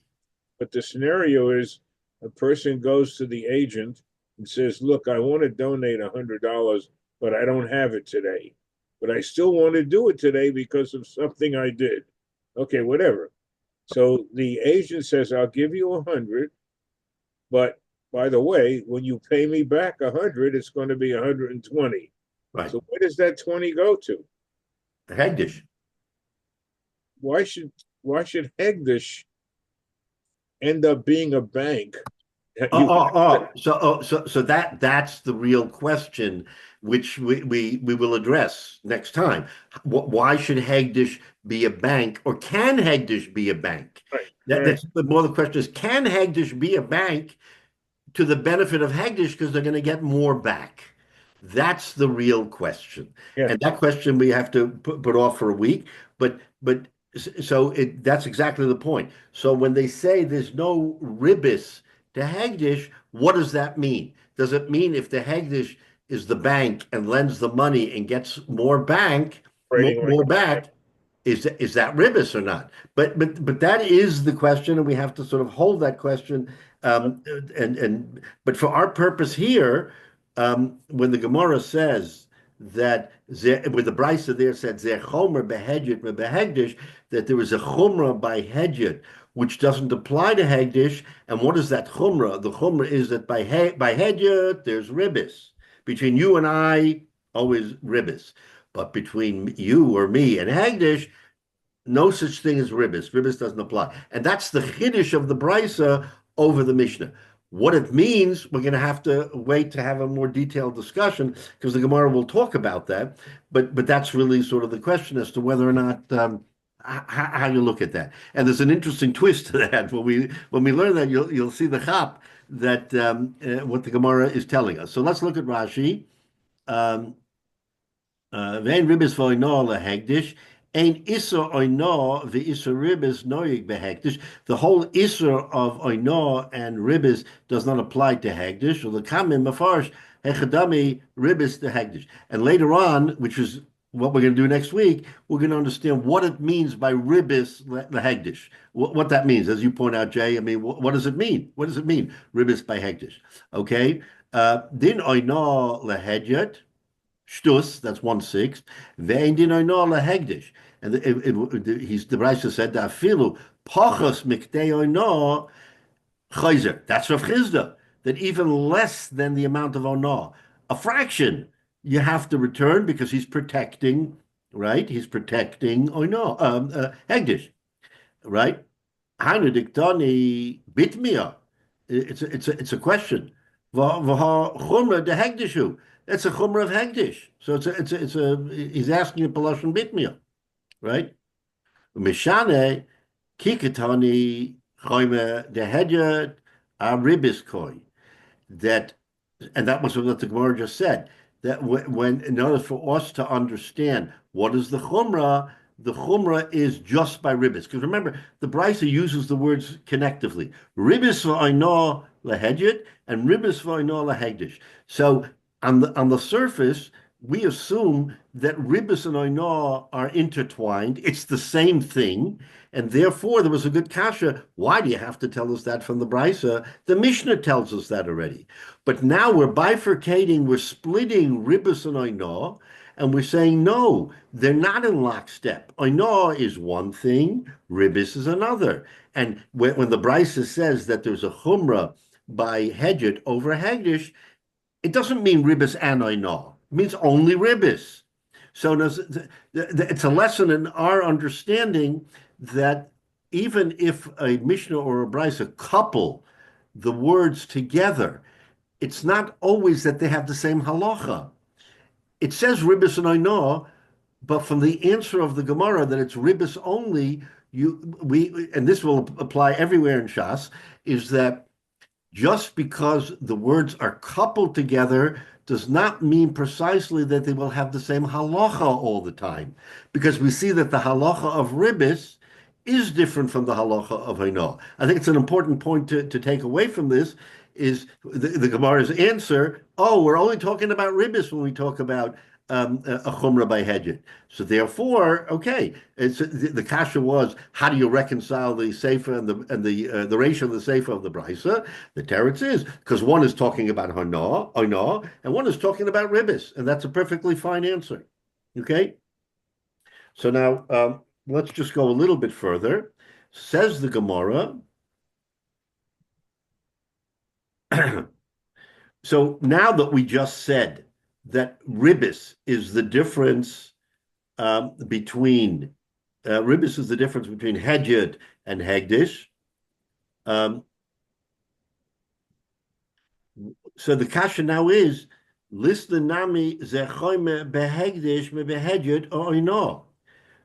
but the scenario is a person goes to the agent and says, "Look, I want to donate $100, but I don't have it today. But I still want to do it today because of something I did." Okay, whatever. So the agent says, "I'll give you 100, but by the way, when you pay me back 100, it's going to be 120." Right. So where does that 20 go to? Hagdish. Why should why should Hegdish end up being a bank? You So that's the real question, which we will address next time. Why should Hagdish be a bank, or can Hagdish be a bank? right, right. That's the more the question is, can Hagdish be a bank to the benefit of Hagdish because they're going to get more back? That's the real question. Yeah, And that question we have to put off for a week. But so that's exactly the point. So when they say there's no ribis to Hagdish, what does that mean? Does it mean if the Hagdish is the bank and lends the money and gets trading like more back, is that ribis or not? But that is the question, and we have to sort of hold that question. But for our purpose here, when the Gemara says that with the Brisa there said zeh chomer behedjit behegdish, that there is a chumrah by hedjit which doesn't apply to hegdish. And what is that chumrah? The chumrah is that by hedjit there's ribis between you and I, always ribis. But between you or me and Hagdish, no such thing as ribis. Ribis doesn't apply. And that's the chiddush of the brisa over the Mishnah. What it means, we're going to have to wait to have a more detailed discussion because the Gemara will talk about that. But that's really sort of the question as to whether or not how you look at that. And there's an interesting twist to that. When we learn that, you'll see the chap that what the Gemara is telling us. So let's look at Rashi. Um, Vein ribis v'oino lehegdish. Ein isur oino v'isur ribis noyig behegdish. The whole isur of oino and ribis does not apply to hegdish. Or the kamin mafarsh hechadami ribis to hegdish. And later on, which is what we're going to do next week, we're going to understand what it means by ribis lehegdish. What that means, as you point out, Jay. I mean, what does it mean? What does it mean, ribis by hegdish? Okay. Din oino lehedjet. Shtus, that's 1/6. Ve'ein dinoi no lahegdish. And the Brisa said that afilu pachos miktei no chayzer. That's Rav Chizda. That even less than the amount of ono, a fraction, you have to return because he's protecting, right? He's protecting ono, hegdish, right? Hanu diktoni bitmia. It's a question. Chumra de hegdishu. It's a chumra of hegdish. So he's asking a Palashon Bitmia, right? Mishane kikatani choime de hedya a ribis koi. That, and that was what the Gemara just said. That when in order for us to understand what is the chumrah is just by ribbis. Because remember, the Brisa uses the words connectively. Ribbis v'oino lehedjit and ribbis v'oino lehegdish. So on the surface, we assume that ribbis and oino are intertwined. It's the same thing. And therefore, there was a good kasha. Why do you have to tell us that from the Brisa? The Mishnah tells us that already. But now we're bifurcating, we're splitting ribbis and oino, and we're saying, no, they're not in lockstep. Oino is one thing, ribbis is another. And when the Brisa says that there's a chumrah by hedget over hegdish, it doesn't mean ribbis and oino. It means only ribbis. So it's a lesson in our understanding that even if a Mishnah or a Brisa couple the words together, it's not always that they have the same halacha. It says ribbis and oino, but from the answer of the Gemara that it's ribbis only, and this will apply everywhere in Shas, is that just because the words are coupled together does not mean precisely that they will have the same halacha all the time, because we see that the halacha of ribbis is different from the halacha of oino. I think it's an important point to take away from this, is the Gemara's answer, oh, we're only talking about ribbis when we talk about a chumrah by hedget. So therefore, okay, the kasha was, how do you reconcile the seifa and the ratio of the seifa of the brisa? The teretz is because one is talking about oino, and one is talking about ribbis, and that's a perfectly fine answer. Okay, so now let's just go a little bit further. Says the Gemara. So now that we just said that ribbis is the difference between hedjed and hegdish. So the kasha now is listen nami zechoime behegdish me behedjed or oino.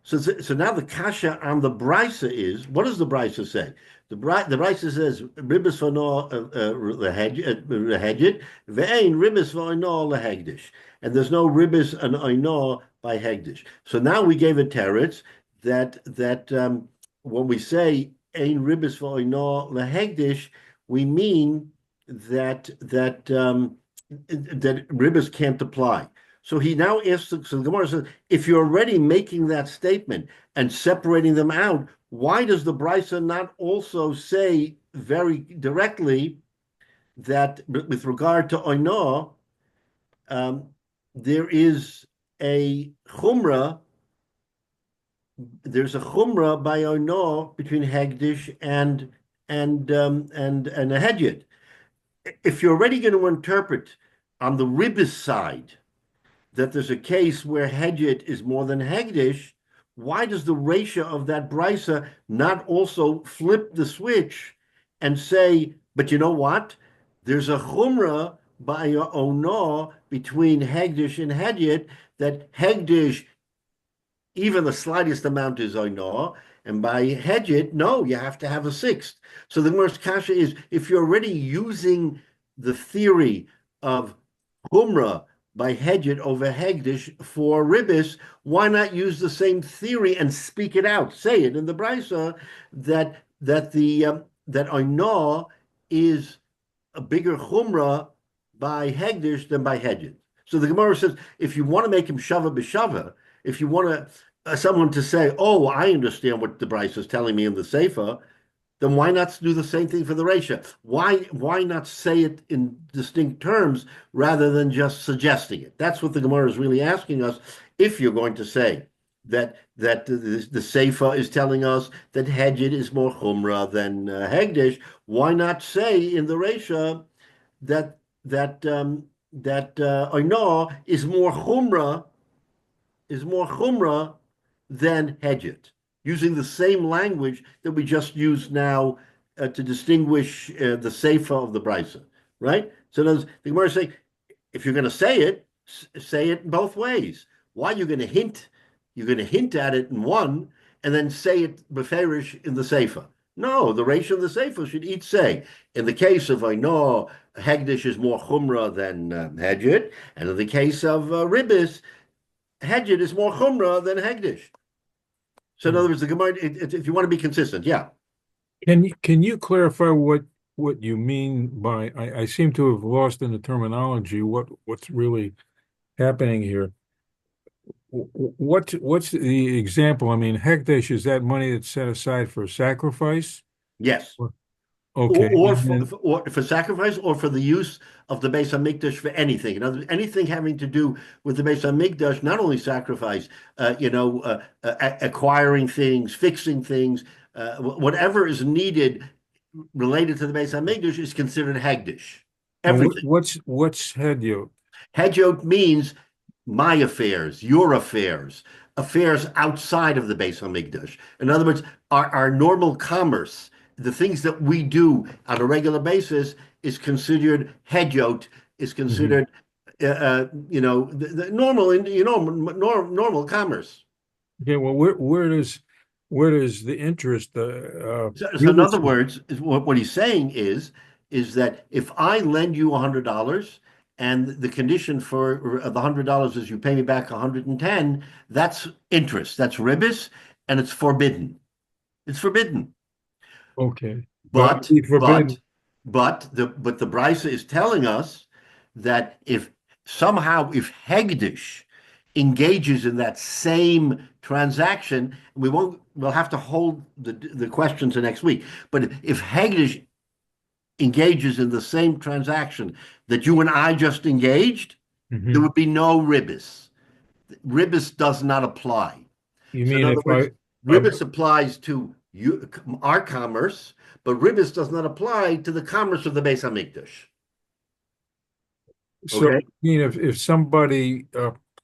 So now the kasha on the brisa is, what does the brisa say? The brisa says ribbis v'oino lehedjed ve'ein ribbis v'oino lehegdish, and there's no ribbis and oino by hegdish. So now we gave a teretz that when we say ein ribbis v'oino lehegdish, we mean that ribbis can't apply. So he now asks, so the Gemara says, if you're already making that statement and separating them out, why does the Brisa not also say very directly that with regard to oino, there's a chumrah by oino between hegdish and a hedjed. If you're already going to interpret on the ribbis side that there's a case where hedjed is more than hegdish, why does the ratio of that brisa not also flip the switch and say, but you know what? There's a chumrah by ono between hegdish and hedjed, that hegdish, even the slightest amount is ono, and by hedjed, no, you have to have a sixth. So the Gemara's kasha is, if you're already using the theory of chumrah by hedjed over hegdish for ribbis, why not use the same theory and speak it out? Say it in the brisa that oino is a bigger chumrah by hegdish than by hedjed. So the Gemara says, if you want to make him shava b'shava, if you want someone to say, oh, I understand what the brisa is telling me in the sefer, then why not do the same thing for the ratio? Why not say it in distinct terms rather than just suggesting it? That's what the Gemara is really asking us. If you're going to say that the Sefer is telling us that hedjed is more chumrah than hegdish, why not say in the ratio that oino is more chumrah than hedjed, using the same language that we just used now to distinguish the seifa of the brisa, right? So the Gemara is saying, if you're going to say it in both ways. Why you're going to hint? You're going to hint at it in one, and then say it beferish in the seifa. No, the ratio of the seifa should each say. In the case of Aino, Hegdish is more chumrah than Hedjit, and in the case of Ribis, Hedjit is more chumrah than Hegdish. So in other words, the Gemara, if you want to be consistent, yeah. Can you clarify what you mean by I seem to have lost in the terminology what's really happening here? What's the example? I mean, hekdesh, is that money that's set aside for sacrifice? Yes. Okay. Or for sacrifice, or for the use of the Beis Hamikdash for anything. In other words, anything having to do with the Beis Hamikdash, not only sacrifice, acquiring things, fixing things, whatever is needed related to the Beis Hamikdash is considered hegdish. Everything. What's hedyot? Hedyot means my affairs, your affairs, affairs outside of the Beis Hamikdash. In other words, our normal commerce, the things that we do on a regular basis, is considered hedyot, is considered, the normal commerce. Okay, well, where does the interest? So in other words, what he's saying is that if I lend you $100 and the condition for the $100 is you pay me back 110, that's interest, that's ribis, and it's forbidden. It's forbidden. Okay, but the Brisa is telling us that if Hegdish engages in that same transaction, we'll have to hold the question to next week. But if Hegdish engages in the same transaction that you and I just engaged, there would be no ribis. Ribis does not apply. You mean in other words, ribis applies to our commerce, but ribis does not apply to the commerce of the Beis Hamikdash. So, okay? I mean, if somebody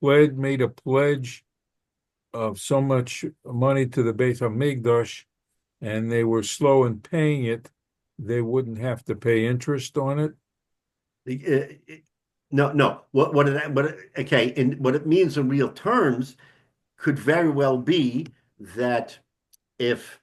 made a pledge of so much money to the Beis Hamikdash, and they were slow in paying it, they wouldn't have to pay interest on it. No. What it means in real terms could very well be that if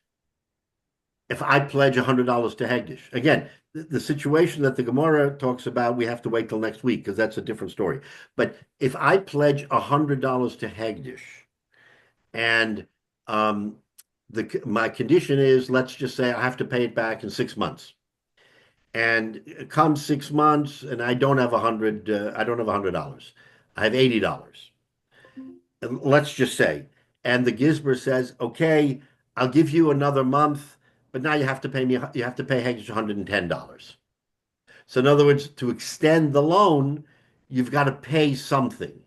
I pledge $100 to Hegdish, again, the situation that the Gemara talks about, we have to wait till next week because that's a different story. But if I pledge $100 to Hegdish, and my condition is, let's just say I have to pay it back in 6 months, and it comes 6 months and I don't have $100. I don't have $100. I have $80. And let's just say, and the Gizber says, okay, I'll give you another month, but now you have to pay me. You have to pay Hegdish $110. So in other words, to extend the loan, you've got to pay something,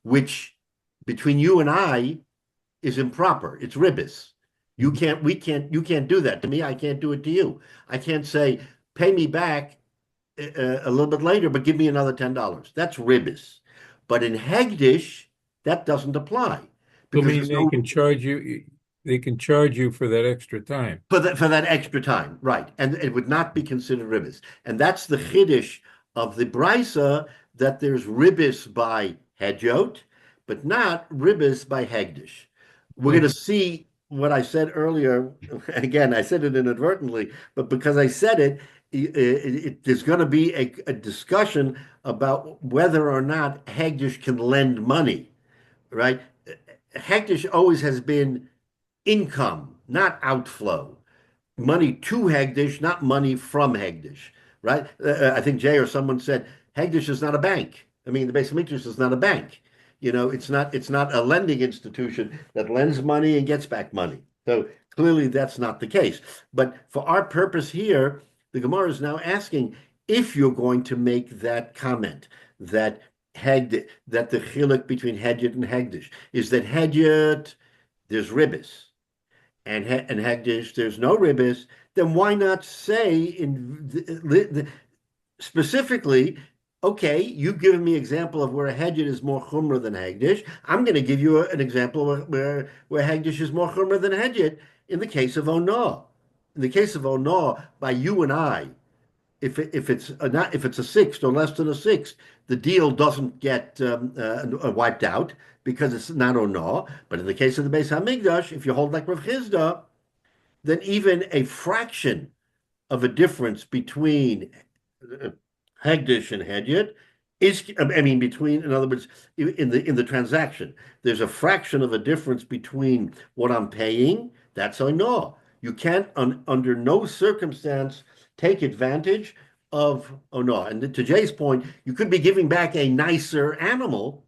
which between you and I is improper. It's ribis. You can't do that to me. I can't do it to you. I can't say, pay me back a little bit later, but give me another $10. That's ribis. But in Hegdish, that doesn't apply. Because they can charge you. They can charge you for that extra time. For that extra time, right? And it would not be considered ribis. And that's the chiddush of the brisa, that there's ribis by hedyot, but not ribis by hegdish. We're going to see what I said earlier. Again, I said it inadvertently, but because I said it, there's going to be a discussion about whether or not hegdish can lend money, right? Hegdish always has been income, not outflow. Money to Hegdish, not money from Hegdish, right? I think Jay or someone said Hegdish is not a bank. I mean, the Beis Hamikdash is not a bank. It's not a lending institution that lends money and gets back money. So clearly that's not the case. But for our purpose here, the Gemara is now asking if you're going to make that comment that the chiluk between Hedyot and Hegdish is that Hedyot, there's ribis, and Hegdish, there's no ribis, then why not say specifically, okay, you've given me an example of where a Hedyot is more chumrah than Hegdish. I'm going to give you an example where Hegdish is more chumrah than Hedyot in the case of Ono. in the case of Ono, by you and I, if it's not if it's a sixth or less than a sixth, the deal doesn't get wiped out because it's not Ono. But in the case of the Beis Hamikdash, if you hold like Rav Chisda, then even a fraction of a difference between Hegdish and Hedyot is, I mean, between, in other words, in the transaction, there's a fraction of a difference between what I'm paying. That's I know. You can't, under no circumstance, take advantage of, oh no. And to Jay's point, you could be giving back a nicer animal,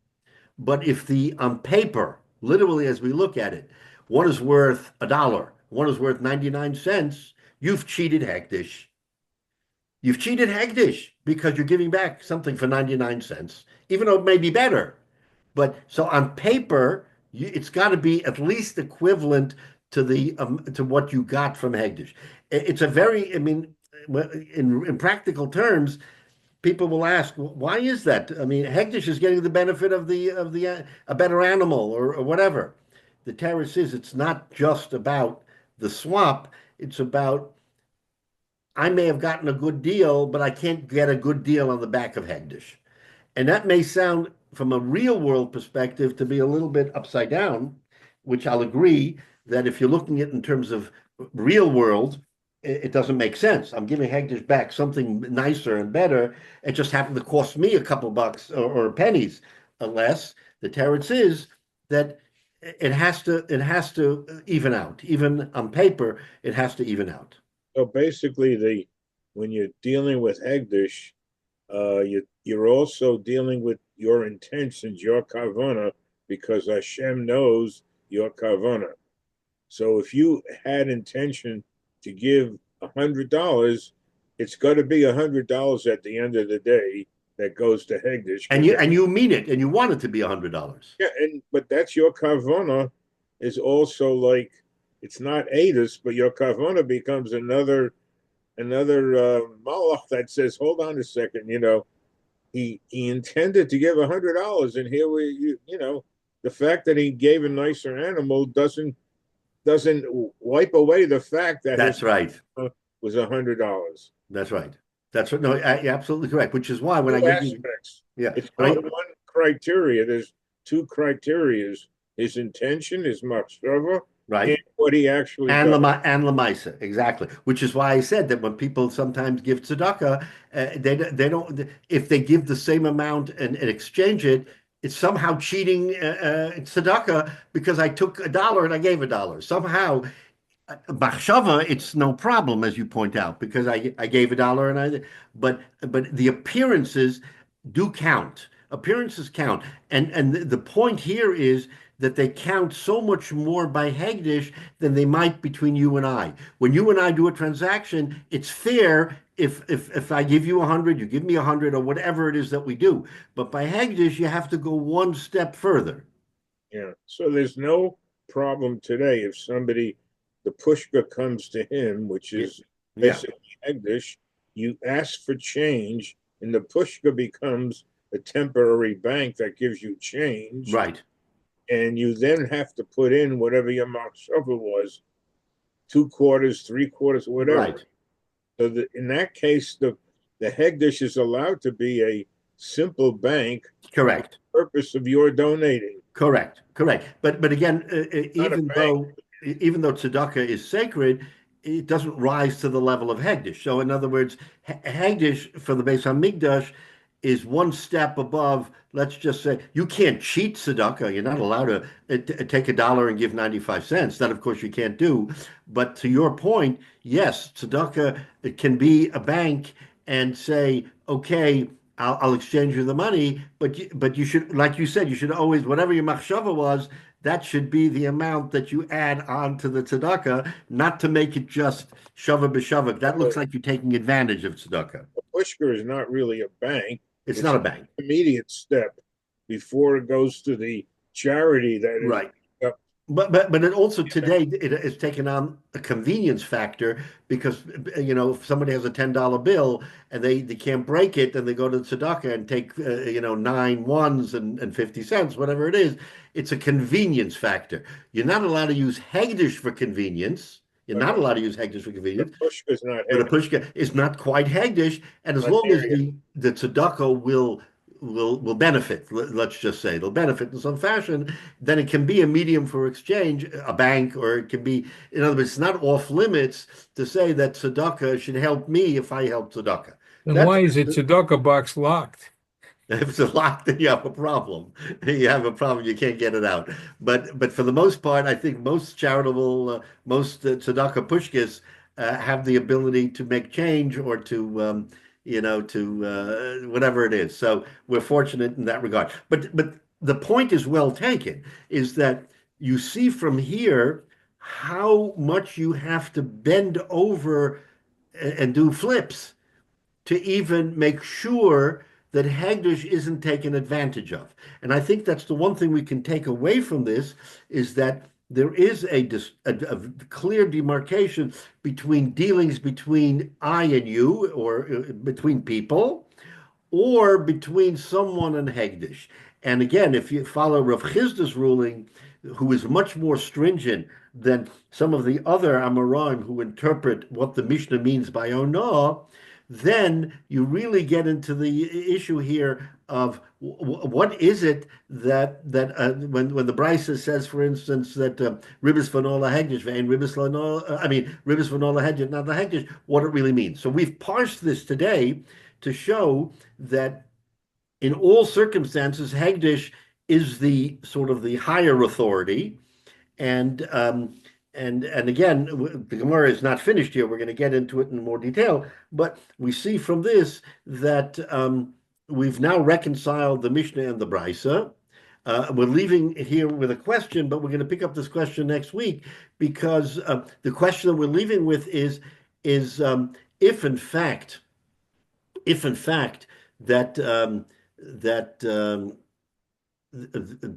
but if the on paper, literally as we look at it, one is worth $1, one is worth 99 cents, you've cheated Hegdish. You've cheated Hegdish because you're giving back something for 99 cents, even though it may be better. But so on paper, it's got to be at least equivalent to the to what you got from Hegdish. It's a very, I mean, in practical terms, people will ask, why is that? I mean, Hegdish is getting the benefit of the a better animal or whatever. The terrace is it's not just about the swap; it's about I may have gotten a good deal, but I can't get a good deal on the back of Hegdish. And that may sound, from a real world perspective, to be a little bit upside down, which I'll agree that if you're looking at it in terms of real world, it doesn't make sense. I'm giving Hegdish back something nicer and better. It just happened to cost me a couple bucks or pennies less. The teretz is that it has to even out. Even on paper, it has to even out. So basically, when you're dealing with Hegdish, you're also dealing with your intentions, your kavana, because Hashem knows your kavana. So if you had intention to give $100, it's got to be $100 at the end of the day that goes to Hegdish. And you mean it, and you want it to be $100. Yeah, but that's your kavana is also like it's not Adis, but your kavana becomes another malach that says, hold on a second, he intended to give $100, and here the fact that he gave a nicer animal doesn't wipe away the fact that that's right was $100. That's right. That's right. No, you're absolutely correct. Which is why when Two I give aspects. Yeah, It's not one criteria. There's two criteria: his intention, his machshava, right, and what he actually and does. lemaisa, exactly. Which is why I said that when people sometimes give tzedakah, they don't. If they give the same amount and exchange it, it's somehow cheating tzedakah because I took $1 and I gave $1. Somehow, machshava, it's no problem, as you point out, because I gave $1 and but the appearances do count. Appearances count, and the point here is that they count so much more by Hegdish than they might between you and I. When you and I do a transaction, it's fair if I give you 100, you give me 100, or whatever it is that we do. But by Hegdish, you have to go one step further. Yeah. So there's no problem today if the pushka comes to him, which is basically Hegdish, you ask for change, and the pushka becomes a temporary bank that gives you change. Right. And you then have to put in whatever your machshava was, 2 quarters, 3 quarters, whatever. Right. So in that case, the Hegdish is allowed to be a simple bank. Correct. For the purpose of your donating. Correct. But again, even though tzedakah is sacred, it doesn't rise to the level of Hegdish. So in other words, Hegdish for the Beis Hamikdash is one step above. Let's just say you can't cheat tzedakah. You're not allowed to take $1 and give 95 cents. That, of course, you can't do. But to your point, yes, tzedakah, it can be a bank and say, okay, I'll exchange you the money, but you should, like you said, you should always, whatever your machshava was, that should be the amount that you add on to the tzedakah, not to make it just shava b'shava. That looks like you're taking advantage of tzedakah. The pushka is not really a bank. It's not a bank. Immediate step before it goes to the charity that is right. But it also today it has taken on a convenience factor because if somebody has a $10 bill and they can't break it, then they go to the tzedakah and take 9 ones and 50 cents, whatever it is. It's a convenience factor. You're not allowed to use Hegdish for convenience. You're not allowed to use Hegdish for The convenience, pushka is not but a Hegdish. pushka is not quite Hegdish, and as Not long as there yet. the tzedakah will benefit, let's just say it'll benefit in some fashion, then it can be a medium for exchange, a bank, or it can be, in other words, it's not off limits to say that tzedakah should help me if I help tzedakah. Then That's why is the tzedakah box locked? if it's locked, then you have a problem. You have a problem. You can't get it out. But for the most part, I think most charitable, most tzedakah pushkis have the ability to make change or to to whatever it is. So we're fortunate in that regard. But the point is well taken. Is that you see from here how much you have to bend over and do flips to even make sure that Hagdish isn't taken advantage of. And I think that's the one thing we can take away from this is that there is a clear demarcation between dealings between I and you, or between people, or between someone and Hegdish. And again, if you follow Rav Chisda's ruling, who is much more stringent than some of the other Amoraim who interpret what the Mishnah means by Onah, then you really get into the issue here of what is it that when the Brisa says, for instance, that ribis v'nola hegdish ve'en ribis v'nola, ribis v'nola hegdish, not the hegdish, what it really means. So we've parsed this today to show that in all circumstances, hegdish is the sort of the higher authority, and again, the Gemara is not finished here. We're going to get into it in more detail, but we see from this that we've now reconciled the Mishnah and the Brisa. We're leaving here with a question, but we're going to pick up this question next week because the question that we're leaving with is if in fact that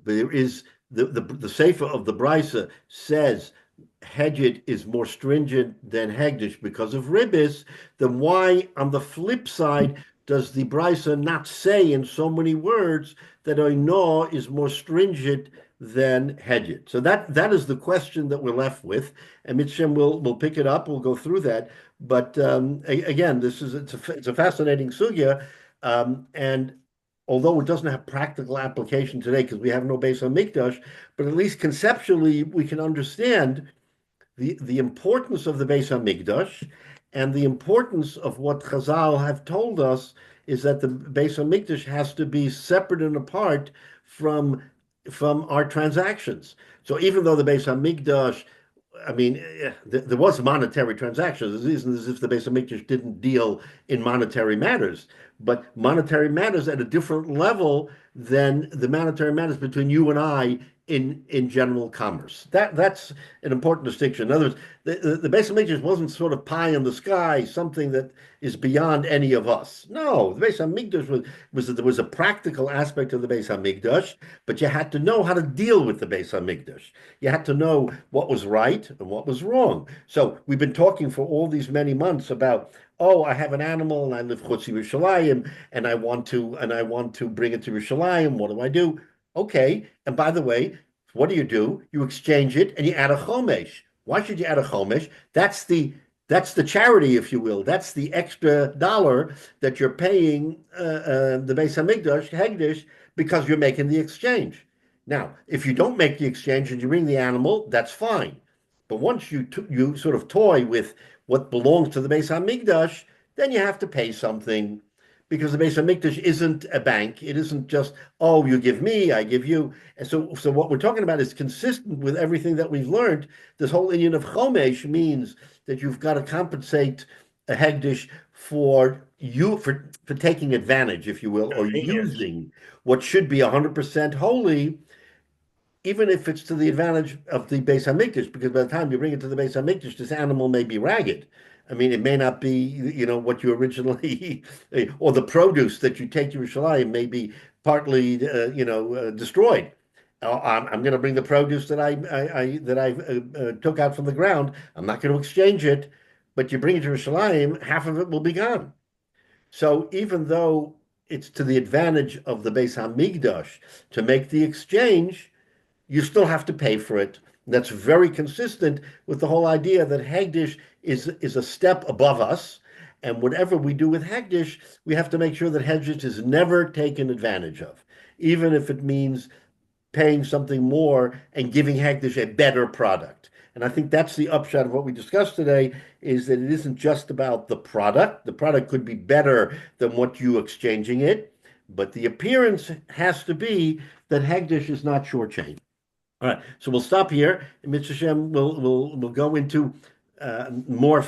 there is the Sefer of the Brisa says Heged is more stringent than Hegdish because of ribis, then why, on the flip side, does the Brisa not say in so many words that Oinah is more stringent than Heged? So that is the question that we're left with, and Mitzvah will pick it up. We'll go through that. But again, it's a fascinating sugya, and although it doesn't have practical application today because we have no base on Mikdash, but at least conceptually we can understand the importance of the Beis HaMikdash, and the importance of what Chazal have told us is that the Beis HaMikdash has to be separate and apart from our transactions. So even though the Beis HaMikdash, there was monetary transactions. It isn't as if the Beis HaMikdash didn't deal in monetary matters, but monetary matters at a different level than the monetary matters between you and I in general commerce. That's an important distinction. In other words, the Beis HaMikdash wasn't sort of pie in the sky, something that is beyond any of us. No, the Beis HaMikdash there was a practical aspect of the Beis HaMikdash, but you had to know how to deal with the Beis HaMikdash. You had to know what was right and what was wrong. So we've been talking for all these many months about, oh, I have an animal and I live chutz Yerushalayim and I want to bring it to Yerushalayim. What do I do? Okay, and by the way, what do? You exchange it and you add a chomesh. Why should you add a chomesh? That's the charity, if you will. That's the extra dollar that you're paying the Beis Hamikdash, Hegdish, because you're making the exchange. Now, if you don't make the exchange and you bring the animal, that's fine. But once you sort of toy with what belongs to the Beis Hamikdash, then you have to pay something. Because the Beis Hamikdash isn't a bank. It isn't just, oh, you give me, I give you. And so what we're talking about is consistent with everything that we've learned. This whole union of chomesh means that you've got to compensate a hegdish for taking advantage, if you will, or using what should be 100% holy, even if it's to the advantage of the Beis Hamikdash, because by the time you bring it to the Beis Hamikdash, this animal may be ragged. I mean, it may not be, what you originally, or the produce that you take to Yerushalayim may be partly, destroyed. I'm going to bring the produce that I took out from the ground. I'm not going to exchange it, but you bring it to Yerushalayim, half of it will be gone. So even though it's to the advantage of the Beis Hamikdash to make the exchange, you still have to pay for it. And that's very consistent with the whole idea that Hagdish is a step above us. And whatever we do with Hagdish, we have to make sure that Hagdish is never taken advantage of, even if it means paying something more and giving Hagdish a better product. And I think that's the upshot of what we discussed today, is that it isn't just about the product. The product could be better than what you exchanging it, but the appearance has to be that Hagdish is not shortchanged. All right, so we'll stop here. And Mitzvah Shem, we'll go into more